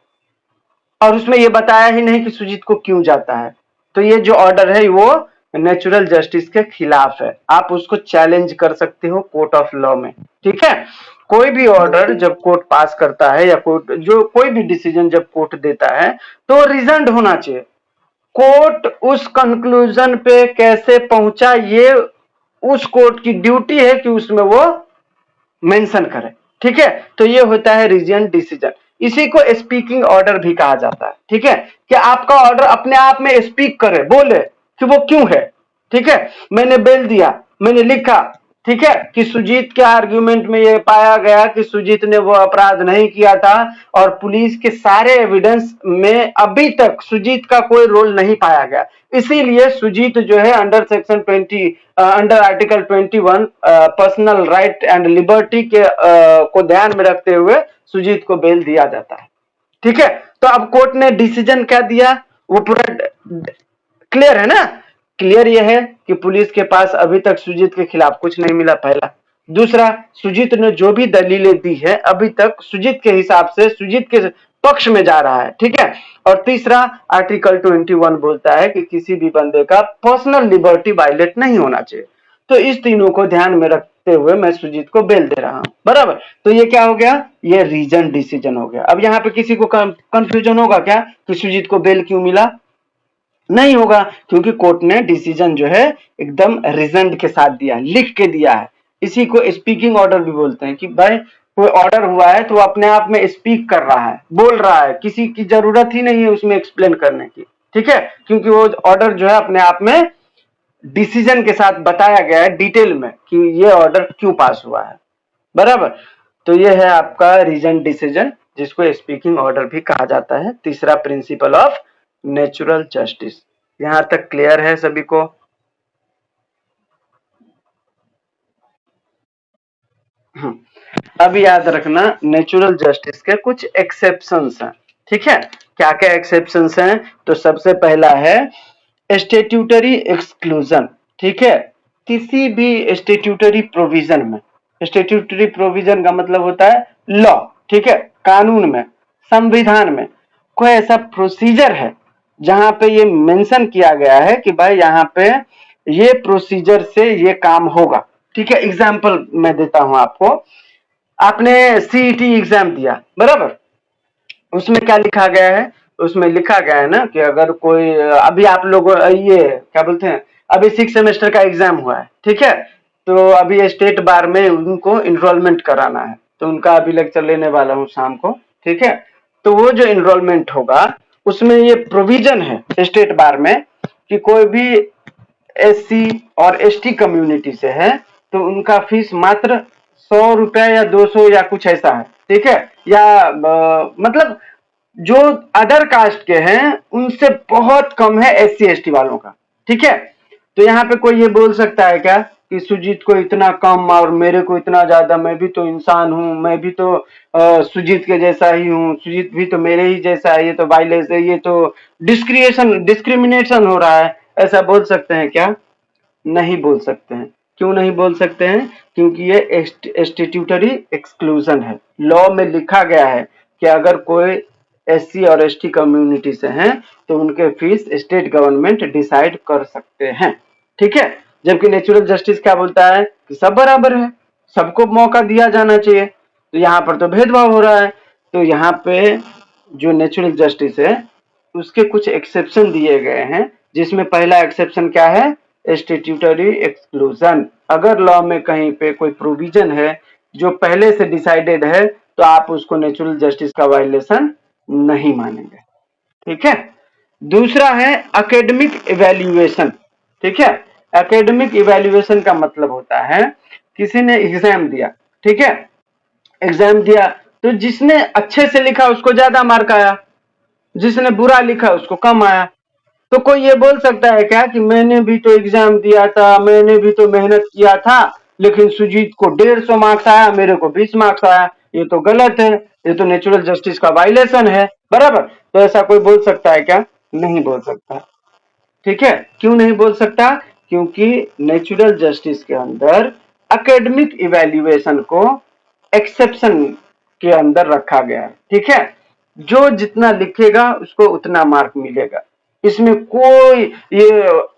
और उसमें ये बताया ही नहीं कि सुजीत को क्यों जाता है। तो ये जो ऑर्डर है वो नेचुरल जस्टिस के खिलाफ है, आप उसको चैलेंज कर सकते हो कोर्ट ऑफ लॉ में। ठीक है, कोई भी ऑर्डर जब कोर्ट पास करता है या कोर्ट जो कोई भी डिसीजन जब कोर्ट देता है तो रीजन्ड होना चाहिए। कोर्ट उस कंक्लूजन पे कैसे पहुंचा, ये उस कोर्ट की ड्यूटी है कि उसमें वो मेंशन करें। ठीक है, तो ये होता है रीजन डिसीजन। इसी को स्पीकिंग ऑर्डर भी कहा जाता है। ठीक है, कि आपका ऑर्डर अपने आप में स्पीक करे, बोले कि वो क्यों है। ठीक है, मैंने बेल दिया, मैंने लिखा, ठीक है, कि सुजीत के आर्ग्यूमेंट में ये पाया गया कि सुजीत ने वो अपराध नहीं किया था, और पुलिस के सारे एविडेंस में अभी तक सुजीत का कोई रोल नहीं पाया गया, इसीलिए सुजीत जो है under section 20 under article 21 personal right and liberty के को ध्यान में रखते हुए सुजीत को बेल दिया जाता है। ठीक है, तो अब कोर्ट ने डिसीजन क्या दिया वो पूरा क्लियर है ना? क्लियर यह है कि पुलिस के पास अभी तक सुजीत के खिलाफ कुछ नहीं मिला, पहला। दूसरा, सुजीत ने जो भी दलीलें दी है अभी तक सुजीत के हिसाब से सुजीत के पक्ष में जा रहा है। ठीक है, और तीसरा, आर्टिकल 21 बोलता है कि किसी भी बंदे का पर्सनल लिबर्टी वायलेट नहीं होना चाहिए। तो इस तीनों को ध्यान में रखते हुए मैं सुजीत को बेल दे रहा हूं। बराबर, तो ये क्या हो गया? ये रीजन डिसीजन हो गया। अब यहाँ पे किसी को कंफ्यूजन होगा क्या कि सुजीत को बेल क्यों मिला? नहीं होगा, क्योंकि कोर्ट ने डिसीजन जो है एकदम रीजन के साथ दिया, लिख के दिया है। इसी को स्पीकिंग ऑर्डर भी बोलते हैं कि भाई कोई ऑर्डर हुआ है तो अपने आप में स्पीक कर रहा है, बोल रहा है, किसी की जरूरत ही नहीं है उसमें एक्सप्लेन करने की। ठीक है, क्योंकि वो ऑर्डर जो है अपने आप में डिसीजन के साथ बताया गया है डिटेल में कि ये ऑर्डर क्यों पास हुआ है। बराबर। तो ये है आपका रीजन डिसीजन, जिसको स्पीकिंग ऑर्डर भी कहा जाता है। तीसरा प्रिंसिपल ऑफ नेचुरल जस्टिस। यहां तक क्लियर है सभी को? अब याद रखना, नेचुरल जस्टिस के कुछ एक्सेप्शंस हैं। ठीक है, क्या क्या एक्सेप्शंस हैं? तो सबसे पहला है स्टेट्यूटरी एक्सक्लूजन। ठीक है, किसी भी स्टेट्यूटरी प्रोविजन में, स्टेट्यूटरी प्रोविजन का मतलब होता है लॉ, ठीक है, कानून में, संविधान में कोई ऐसा प्रोसीजर है जहां पे ये मेंशन किया गया है कि भाई यहाँ पे ये प्रोसीजर से ये काम होगा। ठीक है, एग्जाम्पल मैं देता हूं आपको। आपने सीईटी एग्जाम दिया, बराबर, उसमें क्या लिखा गया है? उसमें लिखा गया है ना कि अगर कोई अभी आप लोग ये क्या बोलते हैं, अभी 6 सेमेस्टर का एग्जाम हुआ है, ठीक है, तो अभी स्टेट बार में उनको इनरोलमेंट कराना है, तो उनका अभी लेक्चर लेने वाला हूँ शाम को। ठीक है, तो वो जो इनरोलमेंट होगा उसमें ये प्रोविजन है स्टेट बार में कि कोई भी एससी और एसटी कम्युनिटी से है तो उनका फीस मात्र 100 रुपया या 200 या कुछ ऐसा है। ठीक है, या मतलब जो अदर कास्ट के हैं उनसे बहुत कम है एससी एसटी वालों का। ठीक है, तो यहाँ पे कोई ये बोल सकता है क्या कि सुजीत को इतना कम और मेरे को इतना ज्यादा? मैं भी तो इंसान हूँ, मैं भी तो सुजीत के जैसा ही हूँ, सुजीत भी तो मेरे ही जैसा है, ये तो वायलेंस है, ये तो डिस्क्रिमिनेशन हो रहा है, ऐसा बोल सकते हैं क्या? नहीं बोल सकते हैं। क्यों नहीं बोल सकते हैं? क्योंकि ये स्टेट्यूटरी एक्सक्लूजन है। लॉ में लिखा गया है कि अगर कोई एससी और एसटी कम्युनिटी से हैं तो उनके फीस स्टेट गवर्नमेंट डिसाइड कर सकते हैं। ठीक है, जबकि नेचुरल जस्टिस क्या बोलता है कि सब बराबर है, सबको मौका दिया जाना चाहिए। तो यहाँ पर तो भेदभाव हो रहा है। तो यहाँ पे जो नेचुरल जस्टिस है उसके कुछ एक्सेप्शन दिए गए हैं, जिसमें पहला एक्सेप्शन क्या है? Statutory exclusion. अगर लॉ में कहीं पे कोई प्रोविजन है जो पहले से डिसाइडेड है तो आप उसको नेचुरल जस्टिस का वायलेशन नहीं मानेंगे। ठीक है, दूसरा है एकेडमिक इवैल्यूएशन। ठीक है, एकेडमिक इवैल्यूएशन का मतलब होता है किसी ने एग्जाम दिया, ठीक है, एग्जाम दिया तो जिसने अच्छे से लिखा उसको ज्यादा मार्क आया, जिसने बुरा लिखा उसको कम आया। तो कोई ये बोल सकता है क्या कि मैंने भी तो एग्जाम दिया था, मैंने भी तो मेहनत किया था, लेकिन सुजीत को 150 मार्क्स आया, मेरे को 20 मार्क्स आया? ये तो गलत है, ये तो नेचुरल जस्टिस का वायलेशन है, बराबर। तो ऐसा कोई बोल सकता है क्या? नहीं बोल सकता। ठीक है, क्यों नहीं बोल सकता? क्योंकि नेचुरल जस्टिस के अंदर एकेडमिक इवैल्यूएशन को एक्सेप्शन के अंदर रखा गया है। ठीक है, जो जितना लिखेगा उसको उतना मार्क मिलेगा। इसमें कोई ये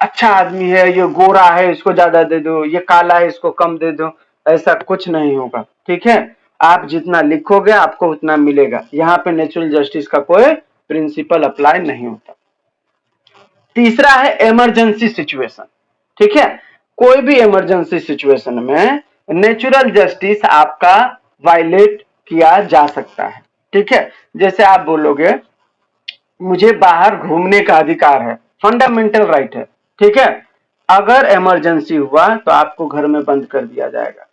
अच्छा आदमी है, ये गोरा है, इसको ज्यादा दे दो, ये काला है, इसको कम दे दो, ऐसा कुछ नहीं होगा। ठीक है, आप जितना लिखोगे आपको उतना मिलेगा। यहाँ पे नेचुरल जस्टिस का कोई प्रिंसिपल अप्लाई नहीं होता। तीसरा है इमरजेंसी सिचुएशन। ठीक है, कोई भी इमरजेंसी सिचुएशन में नेचुरल जस्टिस आपका वायलेट किया जा सकता है। ठीक है, जैसे आप बोलोगे मुझे बाहर घूमने का अधिकार है, फंडामेंटल राइट है, ठीक है, अगर इमरजेंसी हुआ तो आपको घर में बंद कर दिया जाएगा,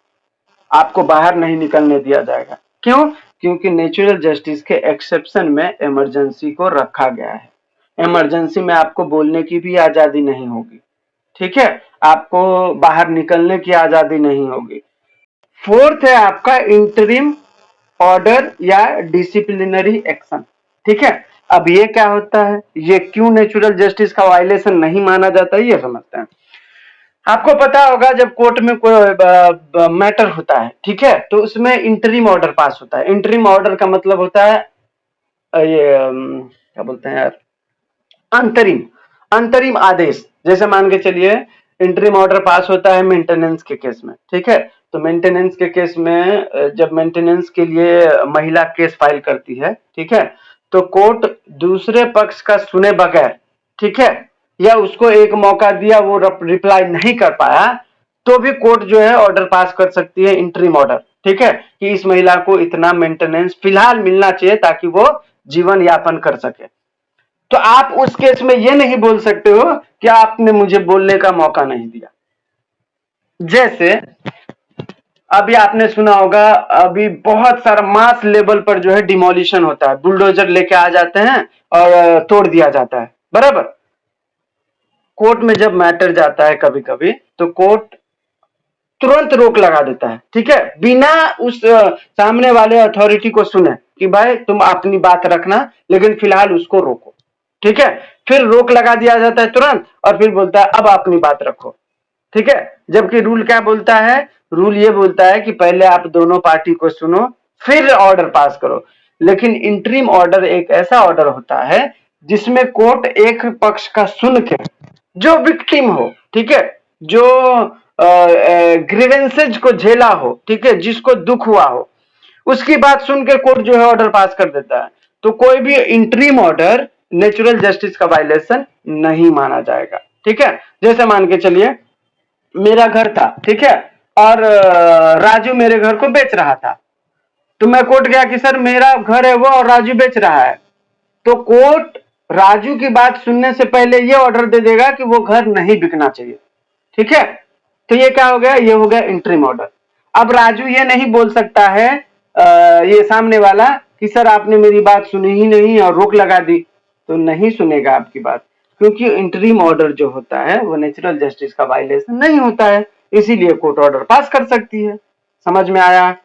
आपको बाहर नहीं निकलने दिया जाएगा। क्यों? क्योंकि नेचुरल जस्टिस के एक्सेप्शन में इमरजेंसी को रखा गया है। इमरजेंसी में आपको बोलने की भी आजादी नहीं होगी। ठीक है, आपको बाहर निकलने की आजादी नहीं होगी। फोर्थ है आपका इंटरिम ऑर्डर या डिसिप्लिनरी एक्शन। ठीक है, अब ये क्या होता है, ये क्यों नेचुरल जस्टिस का वायलेशन नहीं माना जाता है, ये समझते हैं। आपको पता होगा जब कोर्ट में कोई मैटर होता है, ठीक है, तो उसमें इंटरिम ऑर्डर पास होता है। इंटरिम ऑर्डर का मतलब होता है ये क्या बोलते हैं यार, अंतरिम, अंतरिम आदेश। जैसे मान के चलिए इंटरिम ऑर्डर पास होता है मेंटेनेंस के केस में, ठीक है, तो मेंटेनेंस के केस में जब मेंटेनेंस के लिए महिला केस फाइल करती है, ठीक है, तो कोर्ट दूसरे पक्ष का सुने बगैर, ठीक है, या उसको एक मौका दिया वो रिप्लाई नहीं कर पाया तो भी कोर्ट जो है ऑर्डर पास कर सकती है, इंटरिम ऑर्डर। ठीक है, कि इस महिला को इतना मेंटेनेंस फिलहाल मिलना चाहिए ताकि वो जीवन यापन कर सके। तो आप उस केस में ये नहीं बोल सकते हो कि आपने मुझे बोलने का मौका नहीं दिया। जैसे अभी आपने सुना होगा, अभी बहुत सारा मास लेवल पर जो है डिमोलिशन होता है, बुलडोजर लेके आ जाते हैं और तोड़ दिया जाता है, बराबर। कोर्ट में जब मैटर जाता है कभी कभी, तो कोर्ट तुरंत रोक लगा देता है, ठीक है, बिना उस सामने वाले अथॉरिटी को सुने कि भाई तुम अपनी बात रखना, लेकिन फिलहाल उसको रोको, ठीक है। फिर रोक लगा दिया जाता है तुरंत, और फिर बोलता है अब अपनी बात रखो, ठीक है। जबकि रूल क्या बोलता है? रूल ये बोलता है कि पहले आप दोनों पार्टी को सुनो, फिर ऑर्डर पास करो। लेकिन इंटरिम ऑर्डर एक ऐसा ऑर्डर होता है जिसमें कोर्ट एक पक्ष का सुन के, जो विक्टिम हो, ठीक है, जो ग्रीवेंसेज को झेला हो, ठीक है, जिसको दुख हुआ हो, उसकी बात सुन के कोर्ट जो है ऑर्डर पास कर देता है। तो कोई भी इंटरिम ऑर्डर नेचुरल जस्टिस का वायलेशन नहीं माना जाएगा, ठीक है। जैसे मान के चलिए मेरा घर था, ठीक है, और राजू मेरे घर को बेच रहा था, तो मैं कोर्ट गया कि सर मेरा घर है वो और राजू बेच रहा है, तो कोर्ट राजू की बात सुनने से पहले ये ऑर्डर दे देगा कि वो घर नहीं बिकना चाहिए, ठीक है। तो ये क्या हो गया? ये हो गया इंटरिम ऑर्डर। अब राजू ये नहीं बोल सकता है ये सामने वाला कि सर आपने मेरी बात सुनी ही नहीं और रोक लगा दी, तो नहीं सुनेगा आपकी बात, क्योंकि इंटरिम ऑर्डर जो होता है वो नेचुरल जस्टिस का वायलेशन नहीं होता है, इसीलिए कोर्ट ऑर्डर पास कर सकती है। समझ में आया?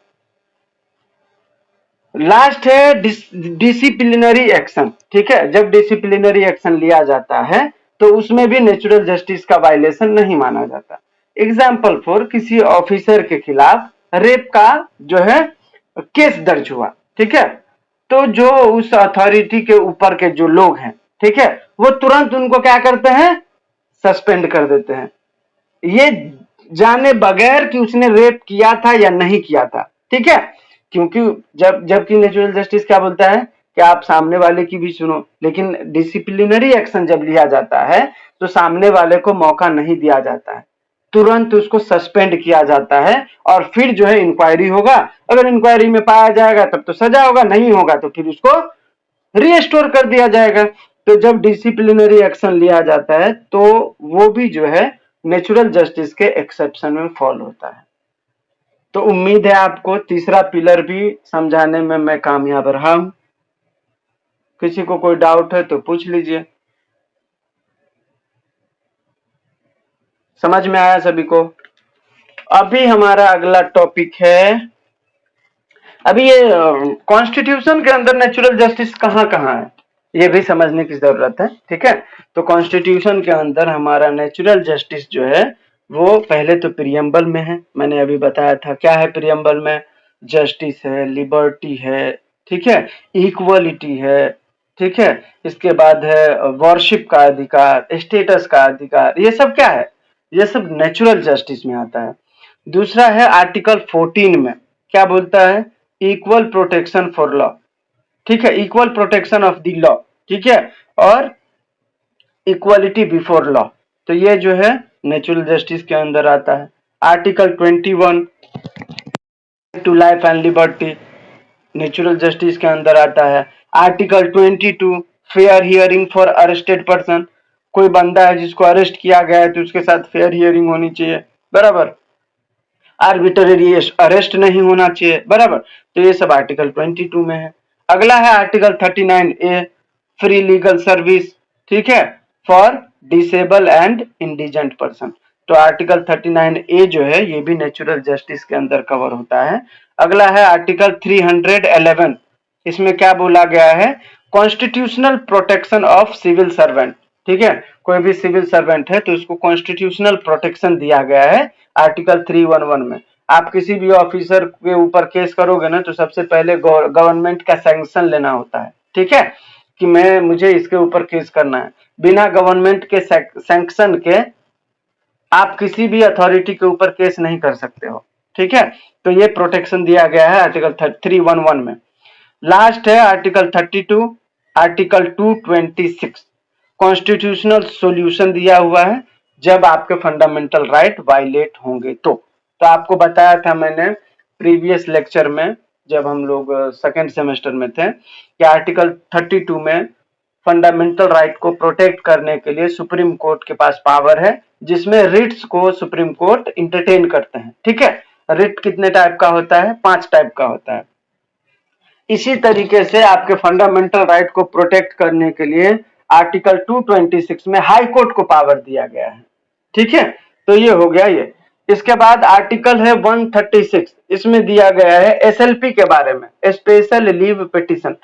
लास्ट है डिसिप्लिनरी एक्शन, ठीक है। जब डिसिप्लिनरी एक्शन लिया जाता है तो उसमें भी नेचुरल जस्टिस का वायलेशन नहीं माना जाता। एग्जाम्पल फॉर, किसी ऑफिसर के खिलाफ रेप का जो है केस दर्ज हुआ, ठीक है, तो जो उस अथॉरिटी के ऊपर के जो लोग हैं, ठीक है, वो तुरंत उनको क्या करते हैं? सस्पेंड कर देते हैं, ये जाने बगैर कि उसने रेप किया था या नहीं किया था, ठीक है। क्योंकि जबकि नेचुरल जस्टिस क्या बोलता है कि आप सामने वाले की भी सुनो, लेकिन डिसिप्लिनरी एक्शन जब लिया जाता है तो सामने वाले को मौका नहीं दिया जाता है, तुरंत उसको सस्पेंड किया जाता है, और फिर जो है इंक्वायरी होगा। अगर इंक्वायरी में पाया जाएगा तब तो सजा होगा, नहीं होगा तो फिर उसको रीस्टोर कर दिया जाएगा। तो जब डिसिप्लिनरी एक्शन लिया जाता है तो वो भी जो है नेचुरल जस्टिस के एक्सेप्शन में फॉल होता है। तो उम्मीद है आपको तीसरा पिलर भी समझाने में मैं कामयाब रहा हूं। किसी को कोई डाउट है तो पूछ लीजिए। समझ में आया सभी को? अभी हमारा अगला टॉपिक है, अभी ये कॉन्स्टिट्यूशन के अंदर नेचुरल जस्टिस कहाँ है, ये भी समझने की जरूरत है, ठीक है। तो कॉन्स्टिट्यूशन के अंदर हमारा नेचुरल जस्टिस जो है वो पहले तो प्रियम्बल में है, मैंने अभी बताया था क्या है प्रियम्बल में। जस्टिस है, लिबर्टी है, ठीक है, इक्वलिटी है, ठीक है, इसके बाद है वर्शिप का अधिकार, स्टेटस का अधिकार, ये सब क्या है? ये सब नेचुरल जस्टिस में आता है। दूसरा है आर्टिकल 14 में क्या बोलता है? इक्वल प्रोटेक्शन फॉर लॉ, ठीक है, equal protection of the law, ठीक है, और इक्वालिटी बिफोर लॉ, तो ये जो है नेचुरल जस्टिस के अंदर आता है। Article 21 to life and liberty natural justice के अंदर आता है। Article 22 fair hearing for arrested person, कोई बंदा है जिसको अरेस्ट किया गया है तो उसके साथ फेयर हियरिंग होनी चाहिए, बराबर, आर्बिट्ररी अरेस्ट नहीं होना चाहिए, बराबर। तो ये सब आर्टिकल 22 में है। अगला है article 39A free legal service, ठीक है, for disable and indigent person. तो आर्टिकल 39A जो है ये भी नेचुरल जस्टिस के अंदर कवर होता है। अगला है आर्टिकल 311, इसमें क्या बोला गया है? Constitutional protection of civil servant, ठीक है, कोई भी सिविल सर्वेंट है तो उसको कॉन्स्टिट्यूशनल प्रोटेक्शन दिया गया है आर्टिकल 311 में। आप किसी भी ऑफिसर के ऊपर केस करोगे ना तो सबसे पहले गवर्नमेंट का सैंक्शन लेना होता है, ठीक है, कि मुझे इसके ऊपर केस करना है। बिना गवर्नमेंट के सैंक्शन के आप किसी भी अथॉरिटी के ऊपर केस नहीं कर सकते हो, ठीक है। तो ये प्रोटेक्शन दिया गया है आर्टिकल 311 में। लास्ट है आर्टिकल 32, आर्टिकल 226 कॉन्स्टिट्यूशनल सॉल्यूशन दिया हुआ है जब आपके फंडामेंटल राइट वायलेट होंगे तो आपको बताया था मैंने प्रीवियस लेक्चर में जब हम लोग सेकेंड सेमेस्टर में थे कि आर्टिकल 32 में फंडामेंटल राइट को प्रोटेक्ट करने के लिए सुप्रीम कोर्ट के पास पावर है, जिसमें रिट्स को सुप्रीम कोर्ट इंटरटेन करते हैं, ठीक है। रिट कितने टाइप का होता है? 5 टाइप का होता है। इसी तरीके से आपके फंडामेंटल राइट को प्रोटेक्ट करने के लिए आर्टिकल 226 में हाई कोर्ट को पावर दिया गया है। ठीक है, तो ये हो गया ये। इसके बाद आर्टिकल है 136, इसमें दिया गया है एसएलपी के बारे में, स्पेशल लीव पिटिशन।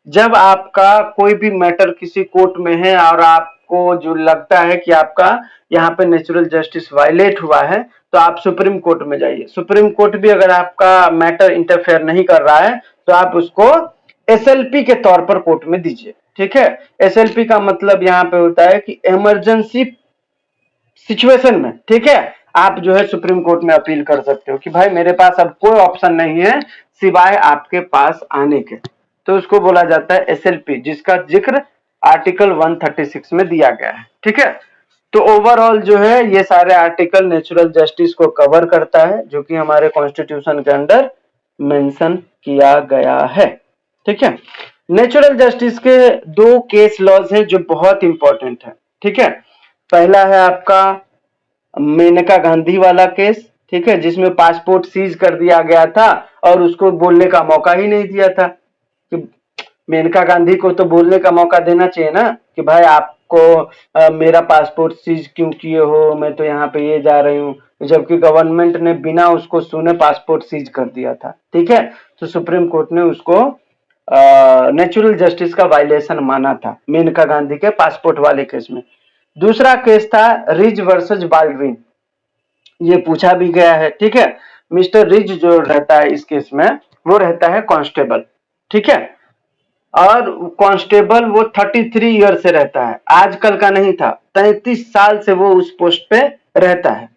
जब आपका कोई भी मैटर किसी कोर्ट में है और आपको जो लगता है कि आपका यहाँ पे नेचुरल जस्टिस वायलेट हुआ है, तो आप सुप्रीम कोर्ट में जाइए। सुप्रीम कोर्ट भी अगर आपका मैटर इंटरफेयर नहीं कर रहा है तो आप उसको एसएलपी के तौर पर कोर्ट में दीजिए। ठीक है, एसएलपी का मतलब यहाँ पे होता है कि इमरजेंसी सिचुएशन में, ठीक है, आप जो है सुप्रीम कोर्ट में अपील कर सकते हो कि भाई मेरे पास अब कोई ऑप्शन नहीं है सिवाय आपके पास आने के, तो उसको बोला जाता है एसएलपी, जिसका जिक्र आर्टिकल 136 में दिया गया है। ठीक है, तो ओवरऑल जो है ये सारे आर्टिकल नेचुरल जस्टिस को कवर करता है, जो कि हमारे कॉन्स्टिट्यूशन के अंदर मेंशन किया गया है। ठीक है, नेचुरल जस्टिस के 2 केस लॉज हैं जो बहुत इंपॉर्टेंट है। ठीक है, पहला है आपका मेनका गांधी वाला केस, ठीक है, जिसमें पासपोर्ट सीज कर दिया गया था और उसको बोलने का मौका ही नहीं दिया था। कि मेनका गांधी को तो बोलने का मौका देना चाहिए ना कि भाई आपको मेरा पासपोर्ट सीज क्यों किए हो, मैं तो यहाँ पे ये जा रही हूँ, जबकि गवर्नमेंट ने बिना उसको सुने पासपोर्ट सीज कर दिया था। ठीक है, तो सुप्रीम कोर्ट ने उसको नेचुरल जस्टिस का वायलेशन माना था मेनका गांधी के पासपोर्ट वाले केस में। दूसरा केस था रिज वर्सेस बाल्डविन, ये पूछा भी गया है। ठीक है, मिस्टर रिज जो रहता है इस केस में वो रहता है कांस्टेबल। ठीक है, और कांस्टेबल वो 33 ईयर से रहता है, आजकल का नहीं था, 33 साल से वो उस पोस्ट पे रहता है।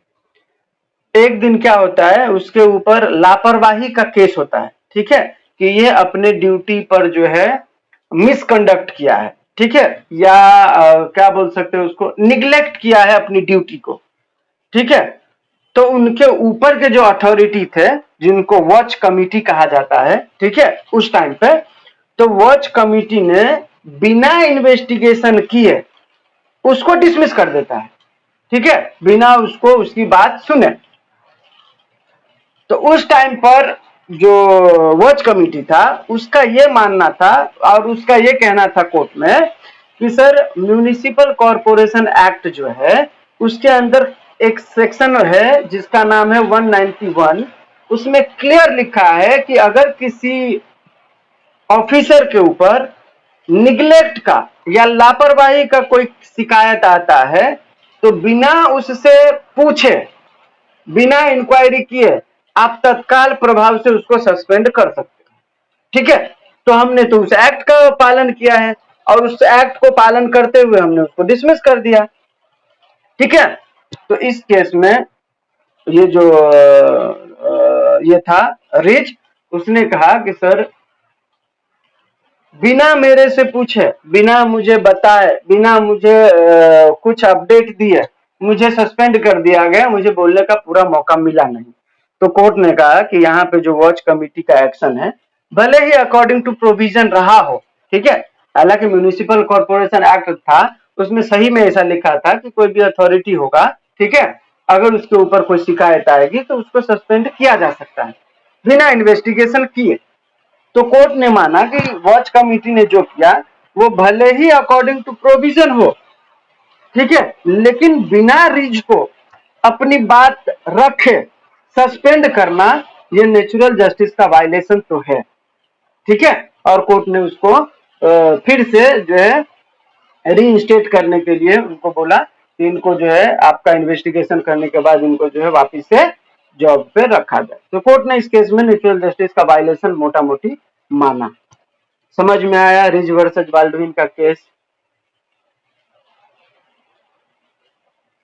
एक दिन क्या होता है, उसके ऊपर लापरवाही का केस होता है। ठीक है, कि ये अपने ड्यूटी पर जो है मिसकंडक्ट किया है। ठीक है, या क्या बोल सकते हैं उसको, निग्लेक्ट किया है अपनी ड्यूटी को। ठीक है, तो उनके ऊपर के जो अथॉरिटी थे, जिनको वॉच कमिटी कहा जाता है, ठीक है, उस टाइम पे, तो वॉच कमिटी ने बिना इन्वेस्टिगेशन किए उसको डिसमिस कर देता है। ठीक है, बिना उसको उसकी बात सुने। तो उस टाइम पर जो वॉच कमिटी था उसका ये मानना था और उसका ये कहना था कोर्ट में कि सर म्यूनिसिपल कॉरपोरेशन एक्ट जो है उसके अंदर एक सेक्शन है जिसका नाम है 191, उसमें क्लियर लिखा है कि अगर किसी ऑफिसर के ऊपर निग्लेक्ट का या लापरवाही का कोई शिकायत आता है तो बिना उससे पूछे, बिना इंक्वायरी किए आप तत्काल प्रभाव से उसको सस्पेंड कर सकते हो। ठीक है, तो हमने तो उस एक्ट का पालन किया है और उस एक्ट को पालन करते हुए हमने उसको डिसमिस कर दिया। ठीक है, तो इस केस में ये जो ये था रिच, उसने कहा कि सर बिना मेरे से पूछे, बिना मुझे बताए, बिना मुझे कुछ अपडेट दिए मुझे सस्पेंड कर दिया गया, मुझे बोलने का पूरा मौका मिला नहीं। तो कोर्ट ने कहा कि यहाँ पे जो वॉच कमिटी का एक्शन है भले ही अकॉर्डिंग टू प्रोविजन रहा हो, ठीक है, हालांकि म्यूनिसिपल कॉर्पोरेशन एक्ट था उसमें सही में ऐसा लिखा था कि कोई भी अथॉरिटी होगा, ठीक है, अगर उसके ऊपर कोई शिकायत आएगी तो उसको सस्पेंड किया जा सकता है बिना इन्वेस्टिगेशन किए। तो कोर्ट ने माना कि वॉच कमिटी ने जो किया वो भले ही अकॉर्डिंग टू प्रोविजन हो, ठीक है, लेकिन बिना रिज को अपनी बात रखे सस्पेंड करना ये नेचुरल जस्टिस का वायलेशन तो है। ठीक है, और कोर्ट ने उसको फिर से जो है रीइंस्टेट करने के लिए उनको बोला कि इनको जो है आपका इन्वेस्टिगेशन करने के बाद इनको जो है वापिस से जॉब पे रखा जाए। तो कोर्ट ने इस केस में नेचुरल जस्टिस का वायलेशन मोटा मोटी माना। समझ में आया रिज वर्सेस बाल्डविन का केस?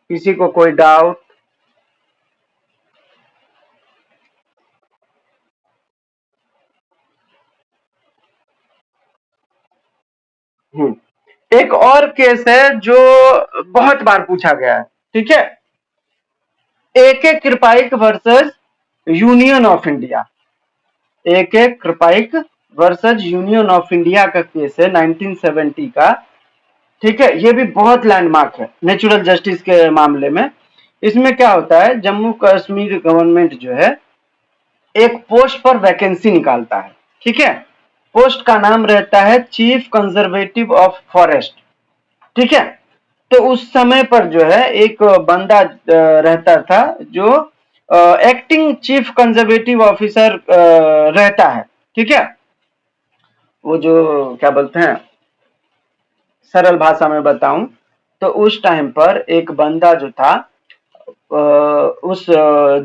किसी को कोई डाउट? एक और केस है जो बहुत बार पूछा गया है, ठीक है, A K. Kraipak versus union of India. A K. Kraipak versus union of India का केस है 1970 का। ठीक है, ये भी बहुत लैंडमार्क है नेचुरल जस्टिस के मामले में। इसमें क्या होता है, जम्मू कश्मीर गवर्नमेंट जो है एक पोस्ट पर वैकेंसी निकालता है, ठीक है। पोस्ट का नाम रहता है चीफ कंजर्वेटिव ऑफ फॉरेस्ट, ठीक है। तो उस समय पर जो है एक बंदा रहता था जो एक्टिंग चीफ कंजर्वेटिव ऑफिसर रहता है, ठीक है। वो जो क्या बोलते हैं, सरल भाषा में बताऊं तो उस टाइम पर एक बंदा जो था उस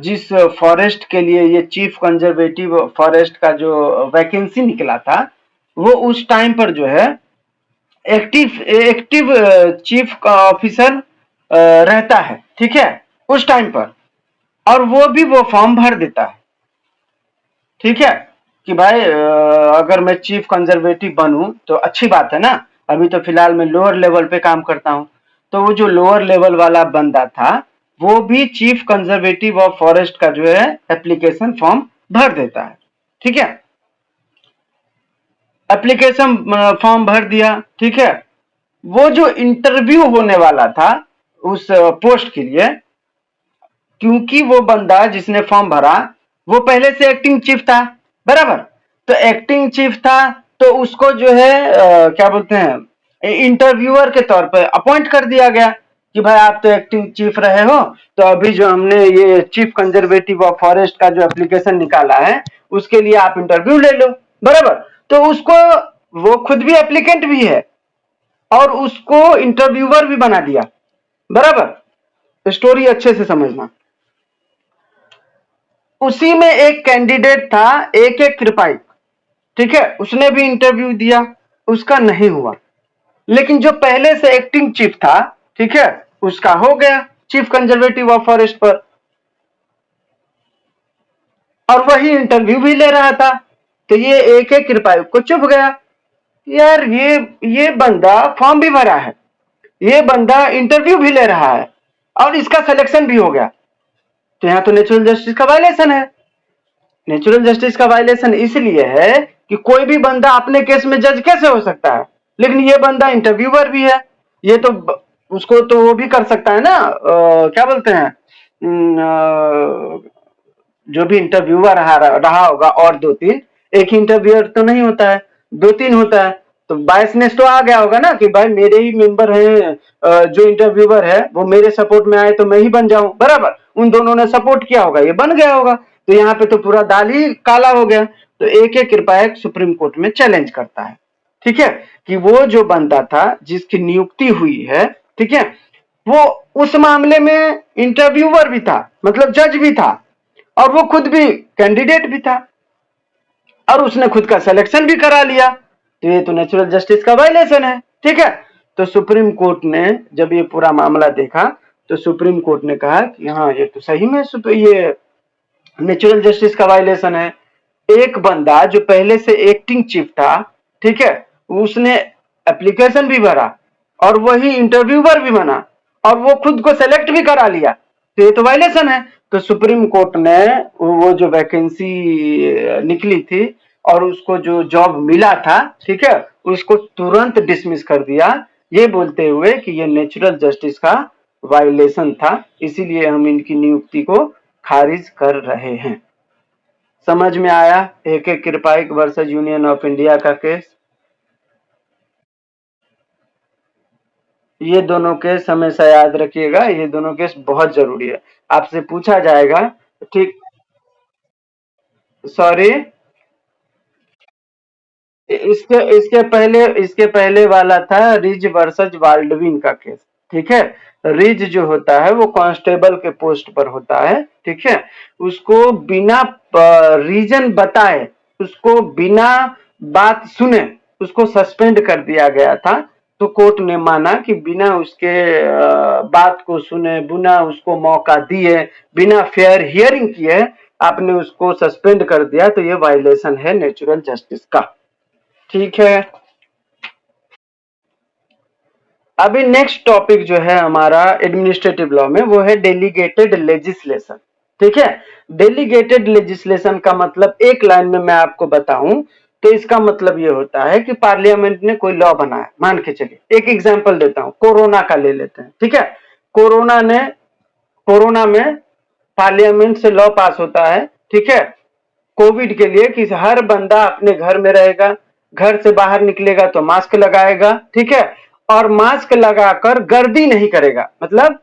जिस फॉरेस्ट के लिए ये चीफ कंजर्वेटिव फॉरेस्ट का जो वैकेंसी निकला था, वो उस टाइम पर जो है एक्टिव एक्टिव चीफ का ऑफिसर रहता है, ठीक है, उस टाइम पर। और वो भी वो फॉर्म भर देता है, ठीक है, कि भाई अगर मैं चीफ कंजर्वेटिव बनूं तो अच्छी बात है ना। अभी तो फिलहाल मैं लोअर लेवल पे काम करता हूं। तो वो जो लोअर लेवल वाला बंदा था वो भी चीफ कंजर्वेटिव ऑफ फॉरेस्ट का जो है एप्लीकेशन फॉर्म भर देता है, ठीक है। एप्लीकेशन फॉर्म भर दिया, ठीक है। वो जो इंटरव्यू होने वाला था उस पोस्ट के लिए, क्योंकि वो बंदा जिसने फॉर्म भरा वो पहले से एक्टिंग चीफ था, बराबर। तो एक्टिंग चीफ था तो उसको जो है क्या बोलते हैं, इंटरव्यूअर के तौर पर अपॉइंट कर दिया गया कि भाई आप तो एक्टिंग चीफ रहे हो, तो अभी जो हमने ये चीफ कंजर्वेटिव ऑफ फॉरेस्ट का जो एप्लीकेशन निकाला है उसके लिए आप इंटरव्यू ले लो, बराबर। तो उसको, वो खुद भी एप्लीकेंट भी है और उसको इंटरव्यूअर भी बना दिया, बराबर। स्टोरी अच्छे से समझना। उसी में एक कैंडिडेट था एक एक कृपाई, ठीक है, उसने भी इंटरव्यू दिया, उसका नहीं हुआ। लेकिन जो पहले से एक्टिंग चीफ था, ठीक है, उसका हो गया चीफ कंजर्वेटिव ऑफ फॉरेस्ट पर, और वही इंटरव्यू भी ले रहा था। तो ये एक एक कृपाई को चुप गया, यार ये बंदा फॉर्म भी भरा है, ये बंदा इंटरव्यू भी ले रहा है और इसका सिलेक्शन भी हो गया, तो यहां तो नेचुरल जस्टिस का वायलेशन है। नेचुरल जस्टिस का वायलेशन इसलिए है कि कोई भी बंदा अपने केस में जज कैसे हो सकता है, लेकिन ये बंदा इंटरव्यूअर भी है, ये तो उसको तो वो भी कर सकता है ना, क्या बोलते हैं, जो भी इंटरव्यूअर रहा होगा और दो तीन, एक ही इंटरव्यूअर तो नहीं होता है, दो तीन होता है। तो बायसनेस तो आ गया होगा ना कि भाई मेरे ही मेंबर हैं, जो इंटरव्यूअर है वो मेरे सपोर्ट में आए तो मैं ही बन जाऊं, बराबर। उन दोनों ने सपोर्ट किया होगा, ये बन गया होगा। तो यहाँ पे तो पूरा दाल ही काला हो गया। तो एक एक कृपया सुप्रीम कोर्ट में चैलेंज करता है, ठीक है, कि वो जो बंदा था जिसकी नियुक्ति हुई है, ठीक है, वो उस मामले में इंटरव्यूअर भी था, मतलब जज भी था, और वो खुद भी कैंडिडेट भी था, और उसने खुद का सिलेक्शन भी करा लिया। तो ये तो नेचुरल जस्टिस का वायलेशन है, ठीक है। तो सुप्रीम कोर्ट ने जब ये पूरा मामला देखा तो सुप्रीम कोर्ट ने कहा कि हाँ ये तो सही में ये नेचुरल जस्टिस का वायलेशन है। एक बंदा जो पहले से एक्टिंग चीफ था, ठीक है, उसने एप्लीकेशन भी भरा और वही इंटरव्यूअर भी बना और वो खुद को सेलेक्ट भी करा लिया, तो ये तो वायलेशन है। तो सुप्रीम कोर्ट ने वो जो वैकेंसी निकली थी और उसको जो जॉब मिला था, ठीक है, उसको तुरंत डिसमिस कर दिया, ये बोलते हुए कि ये नेचुरल जस्टिस का वायलेशन था, इसीलिए हम इनकी नियुक्ति को खारिज कर रहे हैं। समझ में आया एक एक कृपाइक वर्सेस यूनियन ऑफ इंडिया का केस। ये दोनों केस हमेशा याद रखिएगा, ये दोनों केस बहुत जरूरी है, आपसे पूछा जाएगा, ठीक। सॉरी, इसके पहले वाला था रिज वर्सेस वाल्डविन का केस, ठीक है। रिज जो होता है वो कांस्टेबल के पोस्ट पर होता है, ठीक है। उसको बिना रीजन बताए, उसको बिना बात सुने उसको सस्पेंड कर दिया गया था। तो कोर्ट ने माना कि बिना उसके बात को सुने, बिना उसको मौका दिए, बिना फेयर हियरिंग किए आपने उसको सस्पेंड कर दिया, तो ये वायलेशन है नेचुरल जस्टिस का, ठीक है। अभी नेक्स्ट टॉपिक जो है हमारा एडमिनिस्ट्रेटिव लॉ में वो है डेलीगेटेड लेजिस्लेशन, ठीक है। डेलीगेटेड लेजिस्लेशन का मतलब एक लाइन में मैं आपको बताऊं तो इसका मतलब ये होता है कि पार्लियामेंट ने कोई लॉ बनाया, मान के चलिए एक एग्जांपल देता हूं, कोरोना का ले लेते हैं, ठीक है। कोरोना में पार्लियामेंट से लॉ पास होता है, ठीक है, कोविड के लिए कि हर बंदा अपने घर में रहेगा, घर से बाहर निकलेगा तो मास्क लगाएगा, ठीक है, और मास्क लगाकर गर्दी नहीं करेगा, मतलब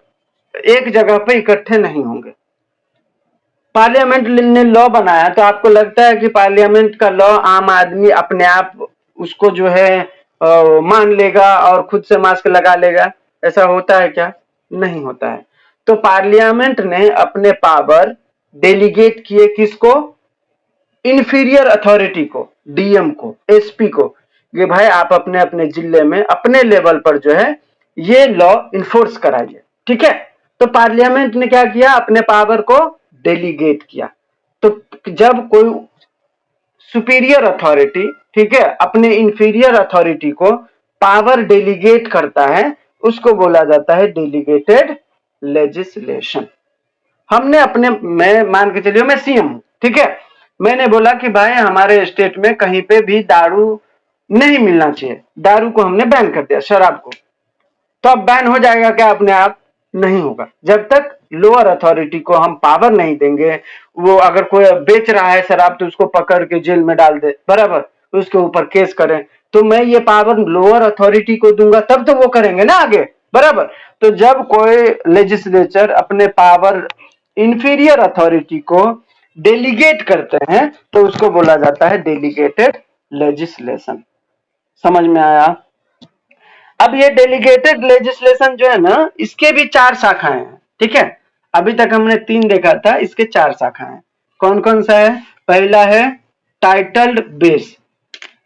एक जगह पे इकट्ठे नहीं होंगे। पार्लियामेंट ने लॉ बनाया, तो आपको लगता है कि पार्लियामेंट का लॉ आम आदमी अपने आप उसको जो है मान लेगा और खुद से मास्क लगा लेगा? ऐसा होता है क्या? नहीं होता है। तो पार्लियामेंट ने अपने पावर डेलीगेट किए किसको? इंफीरियर अथॉरिटी को, डीएम को, एसपी को, कि भाई आप अपने अपने जिले में अपने लेवल पर जो है ये लॉ इन्फोर्स कराइए, ठीक है। तो पार्लियामेंट ने क्या किया? अपने पावर को डेलीगेट किया। तो जब कोई सुपीरियर अथॉरिटी, ठीक है, अपने इंफीरियर अथॉरिटी को पावर डेलीगेट करता है, उसको बोला जाता है डेलीगेटेड लेजिस्लेशन। हमने अपने, मैं मान के चलिए मैं सीएम हूं, ठीक है, मैंने बोला कि भाई हमारे स्टेट में कहीं पे भी दारू नहीं मिलना चाहिए, दारू को हमने बैन कर दिया, शराब को, तो अब बैन हो जाएगा क्या अपने आप? नहीं होगा। जब तक लोअर अथॉरिटी को हम पावर नहीं देंगे, वो अगर कोई बेच रहा है शराब तो उसको पकड़ के जेल में डाल दे, बराबर, उसके ऊपर केस करें, तो मैं ये पावर लोअर अथॉरिटी को दूंगा तब तो वो करेंगे ना आगे, बराबर। तो जब कोई लेजिस्लेचर अपने पावर इंफीरियर अथॉरिटी को डेलीगेट करते हैं तो उसको बोला जाता है डेलीगेटेड लेजिस्लेशन। समझ में आया? अब ये डेलीगेटेड लेजिस्लेशन जो है ना, इसके भी 4 शाखाएं हैं, ठीक है। अभी तक हमने 3 देखा था, इसके 4 शाखाएं हैं। कौन कौन सा है? पहला है टाइटल्ड बेस।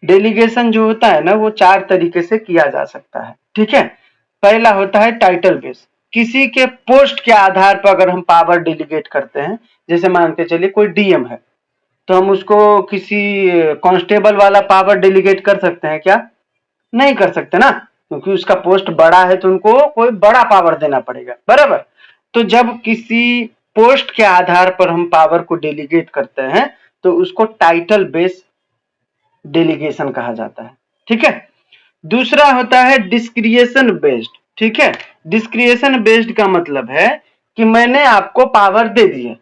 डेलीगेशन जो होता है ना, वो 4 तरीके से किया जा सकता है, ठीक है। पहला होता है टाइटल बेस, किसी के पोस्ट के आधार पर अगर हम पावर डेलीगेट करते हैं, जैसे मान के चलिए कोई डीएम है, तो हम उसको किसी कांस्टेबल वाला पावर डेलीगेट कर सकते हैं क्या? नहीं कर सकते ना, क्योंकि उसका पोस्ट बड़ा है तो उनको कोई बड़ा पावर देना पड़ेगा, बराबर। तो जब किसी पोस्ट के आधार पर हम पावर को डेलीगेट करते हैं तो उसको टाइटल बेस डेलीगेशन कहा जाता है, ठीक है। दूसरा होता है डिस्क्रिएशन बेस्ड, ठीक है। डिस्क्रिएशन बेस्ड का मतलब है कि मैंने आपको पावर दे दी है,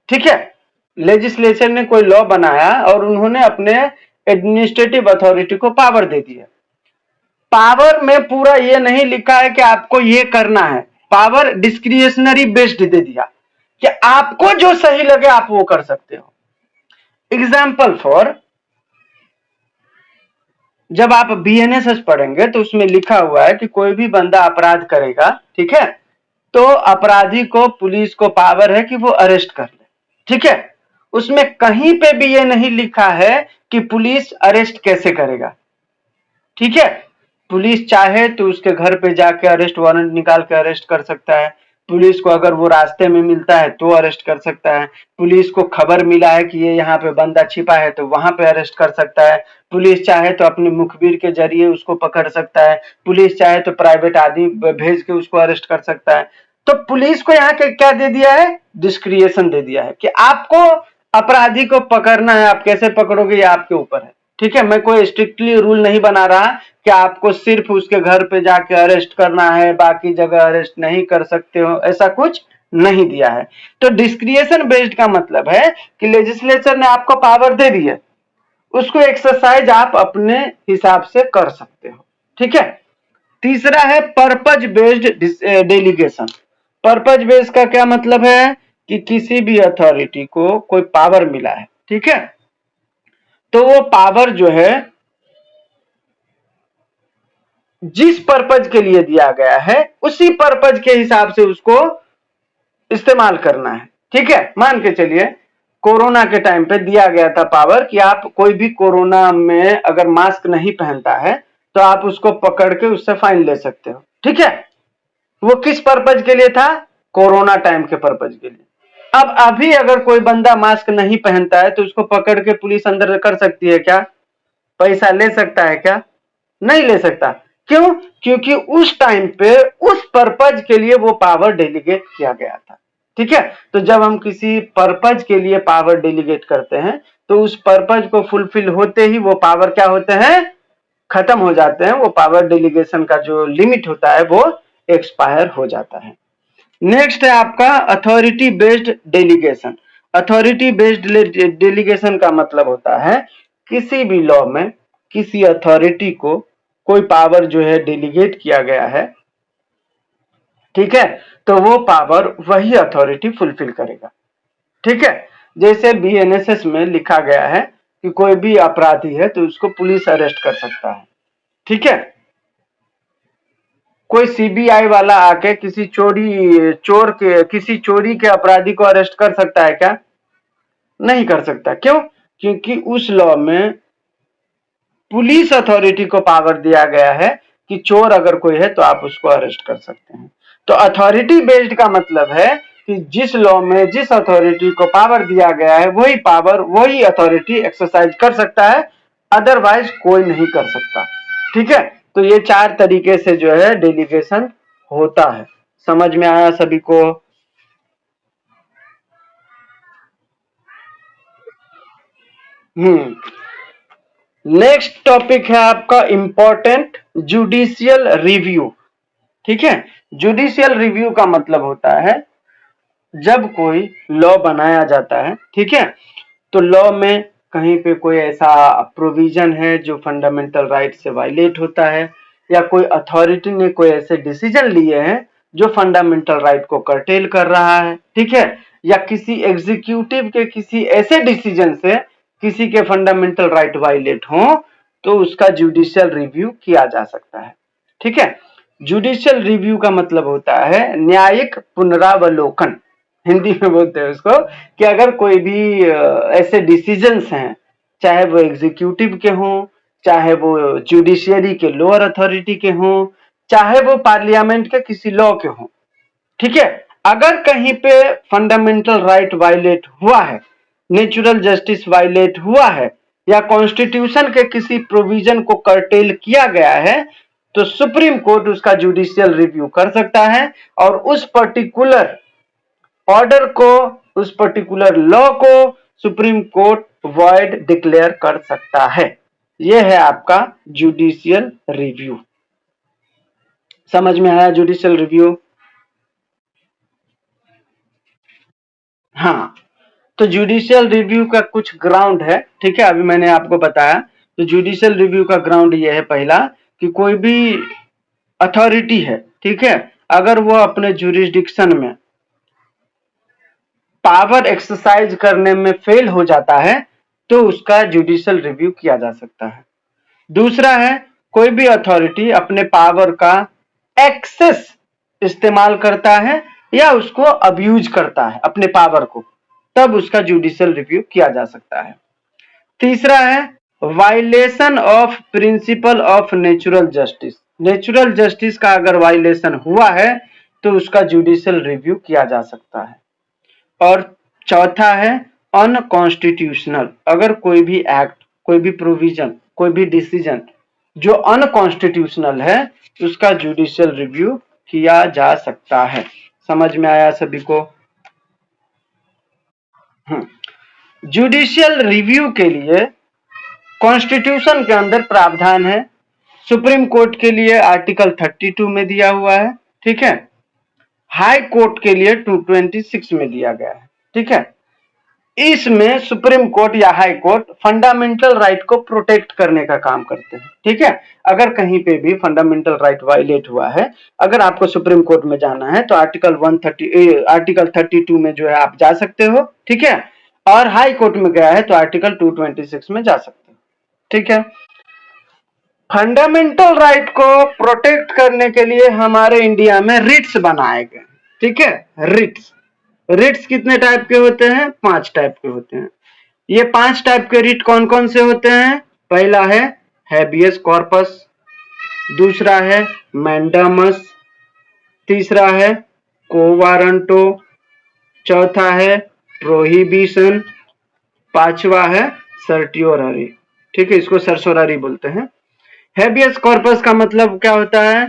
ठीक है, लेजिस्लेचर ने कोई लॉ बनाया और उन्होंने अपने एडमिनिस्ट्रेटिव अथॉरिटी को पावर दे दी है। पावर में पूरा ये नहीं लिखा है कि आपको ये करना है, पावर डिस्क्रिएशनरी बेस्ड दे दिया कि आपको जो सही लगे आप वो कर सकते हो। एग्जाम्पल फॉर, जब आप बीएनएसएस पढ़ेंगे तो उसमें लिखा हुआ है कि कोई भी बंदा अपराध करेगा, ठीक है, तो अपराधी को, पुलिस को पावर है कि वो अरेस्ट कर ले, ठीक है। उसमें कहीं पे भी ये नहीं लिखा है कि पुलिस अरेस्ट कैसे करेगा, ठीक है। पुलिस चाहे तो उसके घर पे जाके अरेस्ट वारंट निकाल के अरेस्ट कर सकता है, पुलिस को अगर वो रास्ते में मिलता है तो अरेस्ट कर सकता है, पुलिस को खबर मिला है कि ये यहाँ पे बंदा छिपा है तो वहां पे अरेस्ट कर सकता है, पुलिस चाहे तो अपने मुखबिर के जरिए उसको पकड़ सकता है, पुलिस चाहे तो प्राइवेट आदमी भेज के उसको अरेस्ट कर सकता है। तो पुलिस को यहाँ के क्या दे दिया है? डिस्क्रिएशन दे दिया है कि आपको अपराधी को पकड़ना है, आप कैसे पकड़ोगे ये आपके ऊपर है, ठीक है। मैं कोई स्ट्रिक्टली रूल नहीं बना रहा कि आपको सिर्फ उसके घर पे जाके अरेस्ट करना है, बाकी जगह अरेस्ट नहीं कर सकते हो, ऐसा कुछ नहीं दिया है। तो डिस्क्रिएशन बेस्ड का मतलब है कि लेजिस्लेचर ने आपको पावर दे दी है, उसको एक्सरसाइज आप अपने हिसाब से कर सकते हो, ठीक है। तीसरा है purpose based delegation. Purpose based का क्या मतलब है कि किसी भी अथॉरिटी को कोई पावर मिला है, ठीक है, तो वो पावर जो है जिस पर्पज के लिए दिया गया है उसी पर्पज के हिसाब से उसको इस्तेमाल करना है, ठीक है। मान के चलिए कोरोना के टाइम पे दिया गया था पावर कि आप कोई भी कोरोना में अगर मास्क नहीं पहनता है तो आप उसको पकड़ के उससे फाइन ले सकते हो, ठीक है। वो किस पर्पज के लिए था? कोरोना टाइम के पर्पज के लिए। अब अभी अगर कोई बंदा मास्क नहीं पहनता है तो उसको पकड़ के पुलिस अंदर कर सकती है क्या? पैसा ले सकता है क्या? नहीं ले सकता। क्यों? क्योंकि उस टाइम पे उस पर्पज के लिए वो पावर डेलीगेट किया गया था, ठीक है। तो जब हम किसी पर्पज के लिए पावर डेलीगेट करते हैं तो उस पर्पज को फुलफिल होते ही वो पावर क्या होते हैं? खत्म हो जाते हैं। वो पावर डेलीगेशन का जो लिमिट होता है वो एक्सपायर हो जाता है। नेक्स्ट है आपका authority based delegation. Authority based delegation का मतलब होता है किसी भी लॉ में किसी अथॉरिटी को कोई पावर जो है डेलीगेट किया गया है, ठीक है, तो वो पावर वही अथॉरिटी फुलफिल करेगा। ठीक है, जैसे बीएनएसएस में लिखा गया है कि कोई भी अपराधी है तो उसको पुलिस अरेस्ट कर सकता है। ठीक है, कोई सीबीआई वाला आके किसी किसी चोरी के अपराधी को अरेस्ट कर सकता है क्या? नहीं कर सकता। क्यों? क्योंकि उस लॉ में पुलिस अथॉरिटी को पावर दिया गया है कि चोर अगर कोई है तो आप उसको अरेस्ट कर सकते हैं। तो अथॉरिटी बेस्ड का मतलब है कि जिस लॉ में जिस अथॉरिटी को पावर दिया गया है वही पावर वही अथॉरिटी एक्सरसाइज कर सकता है, अदरवाइज कोई नहीं कर सकता। ठीक है, तो ये 4 तरीके से जो है डेलीगेशन होता है। समझ में आया सभी को? नेक्स्ट टॉपिक है आपका इंपॉर्टेंट, जुडिशियल रिव्यू। ठीक है, जुडिशियल रिव्यू का मतलब होता है जब कोई लॉ बनाया जाता है, ठीक है, तो लॉ में कहीं पे कोई ऐसा प्रोविजन है जो फंडामेंटल राइट से वायलेट होता है, या कोई अथॉरिटी ने कोई ऐसे डिसीजन लिए हैं जो फंडामेंटल राइट को कर्टेल कर रहा है, ठीक है, या किसी एग्जीक्यूटिव के किसी ऐसे डिसीजन से किसी के फंडामेंटल राइट वायलेट हो तो उसका जुडिशियल रिव्यू किया जा सकता है। ठीक है, जुडिशियल रिव्यू का मतलब होता है न्यायिक पुनरावलोकन, हिंदी में बोलते हैं उसको, कि अगर कोई भी ऐसे डिसीजंस हैं, चाहे वो एग्जीक्यूटिव के हों, चाहे वो जुडिशियरी के लोअर अथॉरिटी के हों, चाहे वो पार्लियामेंट के किसी लॉ के हों, ठीक है, अगर कहीं पे फंडामेंटल राइट वायलेट हुआ है, नेचुरल जस्टिस वायलेट हुआ है, या कॉन्स्टिट्यूशन के किसी प्रोविजन को कर्टेल किया गया है, तो सुप्रीम कोर्ट उसका जुडिशियल रिव्यू कर सकता है और उस पर्टिकुलर ऑर्डर को, उस पर्टिकुलर लॉ को सुप्रीम कोर्ट वॉइड डिक्लेयर कर सकता है। यह है आपका जुडिशियल रिव्यू। समझ में आया जुडिशियल रिव्यू? हाँ, तो जुडिशियल रिव्यू का कुछ ग्राउंड है, ठीक है, अभी मैंने आपको बताया। तो जुडिशियल रिव्यू का ग्राउंड यह है, पहला कि कोई भी अथॉरिटी है, ठीक है, अगर वो अपने जुरिस्डिक्शन में पावर एक्सरसाइज करने में फेल हो जाता है तो उसका जुडिशियल रिव्यू किया जा सकता है। दूसरा है कोई भी अथॉरिटी अपने पावर का एक्सेस इस्तेमाल करता है या उसको अब्यूज करता है अपने पावर को, तब उसका जुडिशियल रिव्यू किया जा सकता है। तीसरा है violation of principle of natural justice, natural justice का अगर वायलेशन हुआ है तो उसका जुडिशियल रिव्यू किया जा सकता है। और चौथा है अनकॉन्स्टिट्यूशनल, अगर कोई भी एक्ट, कोई भी प्रोविजन, कोई भी डिसीजन जो अनकॉन्स्टिट्यूशनल है उसका जुडिशियल रिव्यू किया जा सकता है। समझ में आया सभी को? जुडिशियल रिव्यू के लिए कॉन्स्टिट्यूशन के अंदर प्रावधान है, सुप्रीम कोर्ट के लिए आर्टिकल 32 में दिया हुआ है, ठीक है, हाई कोर्ट के लिए 226 में दिया गया है। ठीक है, इसमें सुप्रीम कोर्ट या हाई कोर्ट फंडामेंटल राइट को प्रोटेक्ट करने का काम करते हैं। ठीक है, अगर कहीं पे भी फंडामेंटल राइट वायलेट हुआ है, अगर आपको सुप्रीम कोर्ट में जाना है तो आर्टिकल 32 में जो है आप जा सकते हो, ठीक है, और हाई कोर्ट में गया है तो आर्टिकल 226 में जा सकते हो। ठीक है, फंडामेंटल राइट को प्रोटेक्ट करने के लिए हमारे इंडिया में रिट्स बनाए गए। ठीक है, रिट्स, रिट्स कितने टाइप के होते हैं? 5 टाइप के होते हैं। ये 5 टाइप के रिट कौन कौन से होते हैं? पहला है हैबियस कॉर्पस, दूसरा है मैंडामस, तीसरा है कोवारंटो, चौथा है प्रोहिबिशन, पांचवा है सर्टियोररी। ठीक है, इसको सरसोररी बोलते हैं। हैबियस कॉर्पस का मतलब क्या होता है?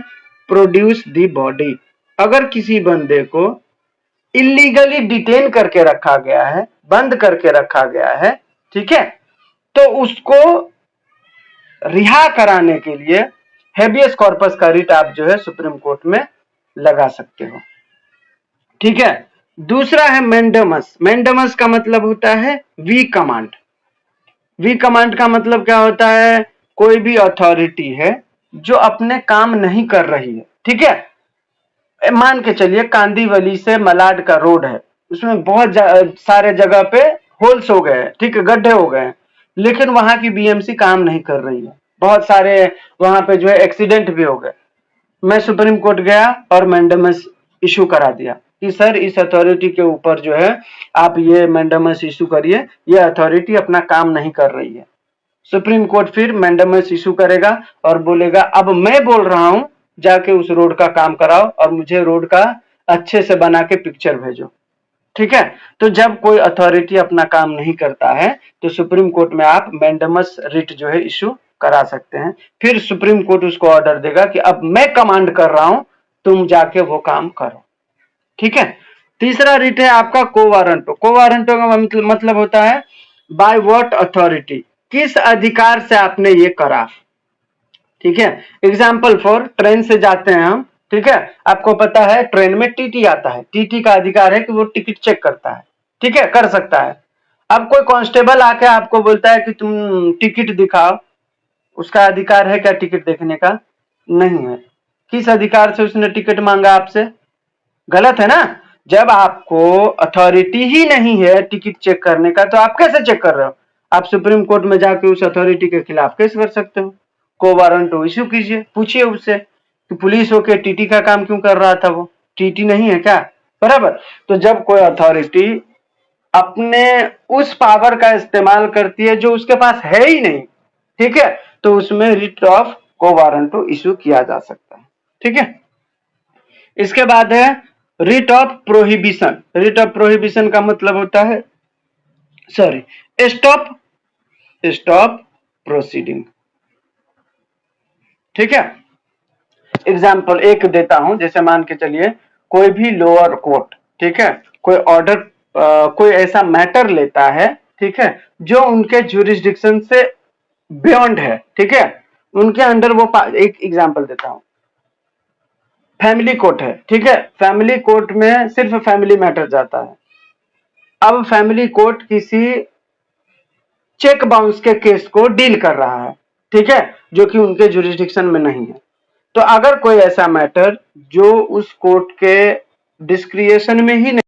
प्रोड्यूस द बॉडी, अगर किसी बंदे को इलीगली डिटेन करके रखा गया है, बंद करके रखा गया है, ठीक है, तो उसको रिहा कराने के लिए हैबियस कॉर्पस का रिट आप जो है सुप्रीम कोर्ट में लगा सकते हो। ठीक है, दूसरा है मैंडेमस। मैंडेमस का मतलब होता है वी कमांड। वी कमांड का मतलब क्या होता है? कोई भी अथॉरिटी है जो अपने काम नहीं कर रही है, ठीक है। मान के चलिए कांदीवली से मलाड का रोड है, उसमें बहुत सारे जगह पे होल्स हो गए हैं, ठीक है, गड्ढे हो गए हैं, लेकिन वहां की बीएमसी काम नहीं कर रही है, बहुत सारे वहां पे जो है एक्सीडेंट भी हो गए। मैं सुप्रीम कोर्ट गया और मैंडेमस इशू करा दिया कि सर इस अथॉरिटी के ऊपर जो है आप ये मैंडेमस इशू करिए, ये अथॉरिटी अपना काम नहीं कर रही है। सुप्रीम कोर्ट फिर मैंडेमस इशू करेगा और बोलेगा अब मैं बोल रहा हूं जाके उस रोड का काम कराओ और मुझे रोड का अच्छे से बना के पिक्चर भेजो, ठीक है। तो जब कोई अथॉरिटी अपना काम नहीं करता है तो सुप्रीम कोर्ट में आप मैंडेमस रिट जो है इशू करा सकते हैं। फिर सुप्रीम कोर्ट उसको ऑर्डर देगा कि अब मैं कमांड कर रहा हूं, तुम जाके वो काम करो, ठीक है। तीसरा रिट है आपका कोवारंटो। कोवारंटो का मतलब होता है बाय व्हाट अथॉरिटी, किस अधिकार से आपने ये करा, ठीक है। एग्जाम्पल फॉर ट्रेन से जाते हैं हम, ठीक है, आपको पता है ट्रेन में टीटी आता है, टीटी का अधिकार है कि वो टिकट चेक करता है, ठीक है, कर सकता है। अब कोई कांस्टेबल आके आपको बोलता है कि तुम टिकट दिखाओ, उसका अधिकार है क्या टिकट देखने का? नहीं है। किस अधिकार से उसने टिकट मांगा आपसे? गलत है ना। जब आपको अथॉरिटी ही नहीं है टिकट चेक करने का तो आप कैसे चेक कर रहे हो? आप सुप्रीम कोर्ट में जाके उस अथॉरिटी के खिलाफ केस कर सकते हो, को वारंट इश्यू कीजिए, पूछिए उससे कि पुलिस होके टीटी का काम क्यों कर रहा था, वो टीटी नहीं है क्या? बराबर। तो जब कोई अथॉरिटी अपने उस पावर का इस्तेमाल करती है जो उसके पास है ही नहीं, ठीक है, तो उसमें रिट ऑफ को वारंटो इश्यू किया जा सकता है, ठीक है। इसके बाद है writ of prohibition. Writ of prohibition का मतलब होता है सॉरी स्टॉप स्टॉप प्रोसीडिंग, ठीक है। एग्जाम्पल एक देता हूं, जैसे मान के चलिए कोई भी लोअर कोर्ट, ठीक है, कोई ऑर्डर कोई ऐसा मैटर लेता है, ठीक है, जो उनके ज्यूरिसडिक्शन से बियॉन्ड है, ठीक है, उनके अंडर वो एक एग्जाम्पल देता हूं, फैमिली कोर्ट है, ठीक है, फैमिली कोर्ट में सिर्फ फैमिली मैटर जाता है। अब फैमिली कोर्ट किसी चेक बाउंस के केस को डील कर रहा है, ठीक है, जो कि उनके जुरिस्डिक्शन में नहीं है। तो अगर कोई ऐसा मैटर जो उस कोर्ट के डिस्क्रिएशन में ही नहीं,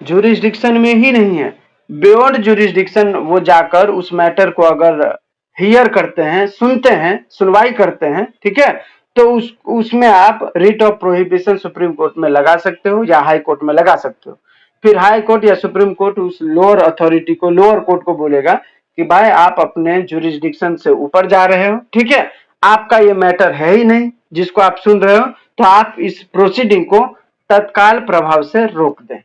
जुरिस्डिक्शन में ही नहीं है, बियॉन्ड जुरिस्डिक्शन वो जाकर उस मैटर को अगर हियर करते हैं, सुनते हैं, सुनवाई करते हैं, ठीक है, तो उसमें आप writ of prohibition supreme court में लगा सकते हो या हाई कोर्ट में लगा सकते हो। फिर हाई कोर्ट या सुप्रीम कोर्ट उस लोअर अथॉरिटी को, लोअर कोर्ट को बोलेगा कि भाई आप अपने जुरिस्डिक्शन से ऊपर जा रहे हो, ठीक है, आपका ये मैटर है ही नहीं जिसको आप सुन रहे हो, तो आप इस प्रोसीडिंग को तत्काल प्रभाव से रोक दें,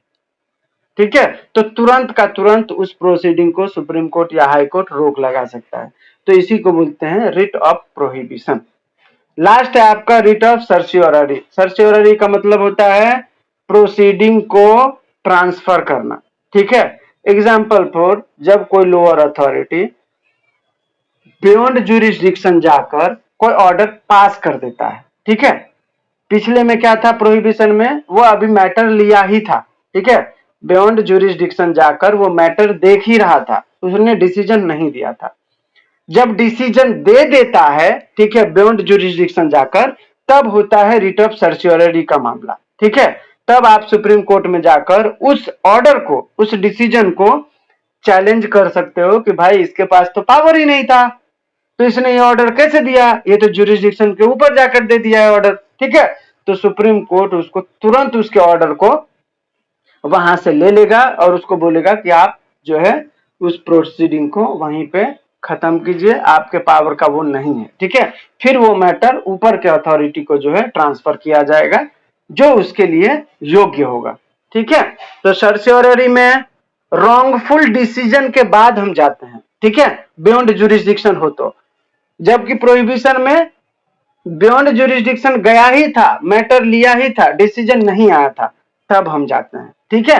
ठीक है। तो तुरंत का तुरंत उस प्रोसीडिंग को सुप्रीम कोर्ट या हाई कोर्ट रोक लगा सकता है। तो इसी को बोलते हैं रिट ऑफ प्रोहिबिशन। लास्ट है आपका रिट ऑफ सर्सियोररी। सर्सियोररी का मतलब होता है प्रोसीडिंग को ट्रांसफर करना, ठीक है। एग्जाम्पल फॉर जब कोई लोअर अथॉरिटी बियॉन्ड ज्यूरिसडिक्शन जाकर कोई ऑर्डर पास कर देता है, ठीक है। पिछले में क्या था प्रोहिबिशन में, वो अभी मैटर लिया ही था, ठीक है, बियॉन्ड ज्यूरिसडिक्शन जाकर वो मैटर देख ही रहा था, उसने डिसीजन नहीं दिया था। जब डिसीजन दे देता है, ठीक है, बियॉन्ड ज्यूरिसडिक्शन जाकर, तब होता है रिट ऑफ सर्सियोररी का मामला, ठीक है। तब आप सुप्रीम कोर्ट में जाकर उस ऑर्डर को, उस डिसीजन को चैलेंज कर सकते हो कि भाई इसके पास तो पावर ही नहीं था, तो इसने ये ऑर्डर कैसे दिया, ये तो ज्यूरिसडिक्शन के ऊपर जाकर दे दिया है ऑर्डर, ठीक है। तो सुप्रीम कोर्ट उसको तुरंत उसके ऑर्डर को वहां से ले लेगा और उसको बोलेगा कि आप जो है उस प्रोसीडिंग को वहीं पे खत्म कीजिए, आपके पावर का वो नहीं है, ठीक है। फिर वो मैटर ऊपर के अथॉरिटी को जो है ट्रांसफर किया जाएगा जो उसके लिए योग्य होगा, ठीक है। तो सर्सियोररी में रॉन्गफुल डिसीजन के बाद हम जाते हैं, ठीक है, बियॉन्ड ज्यूरिसडिक्शन हो तो, जबकि प्रोहिबिशन में बियॉन्ड ज्यूरिसडिक्शन गया ही था, मैटर लिया ही था, डिसीजन नहीं आया था, तब हम जाते हैं, ठीक है।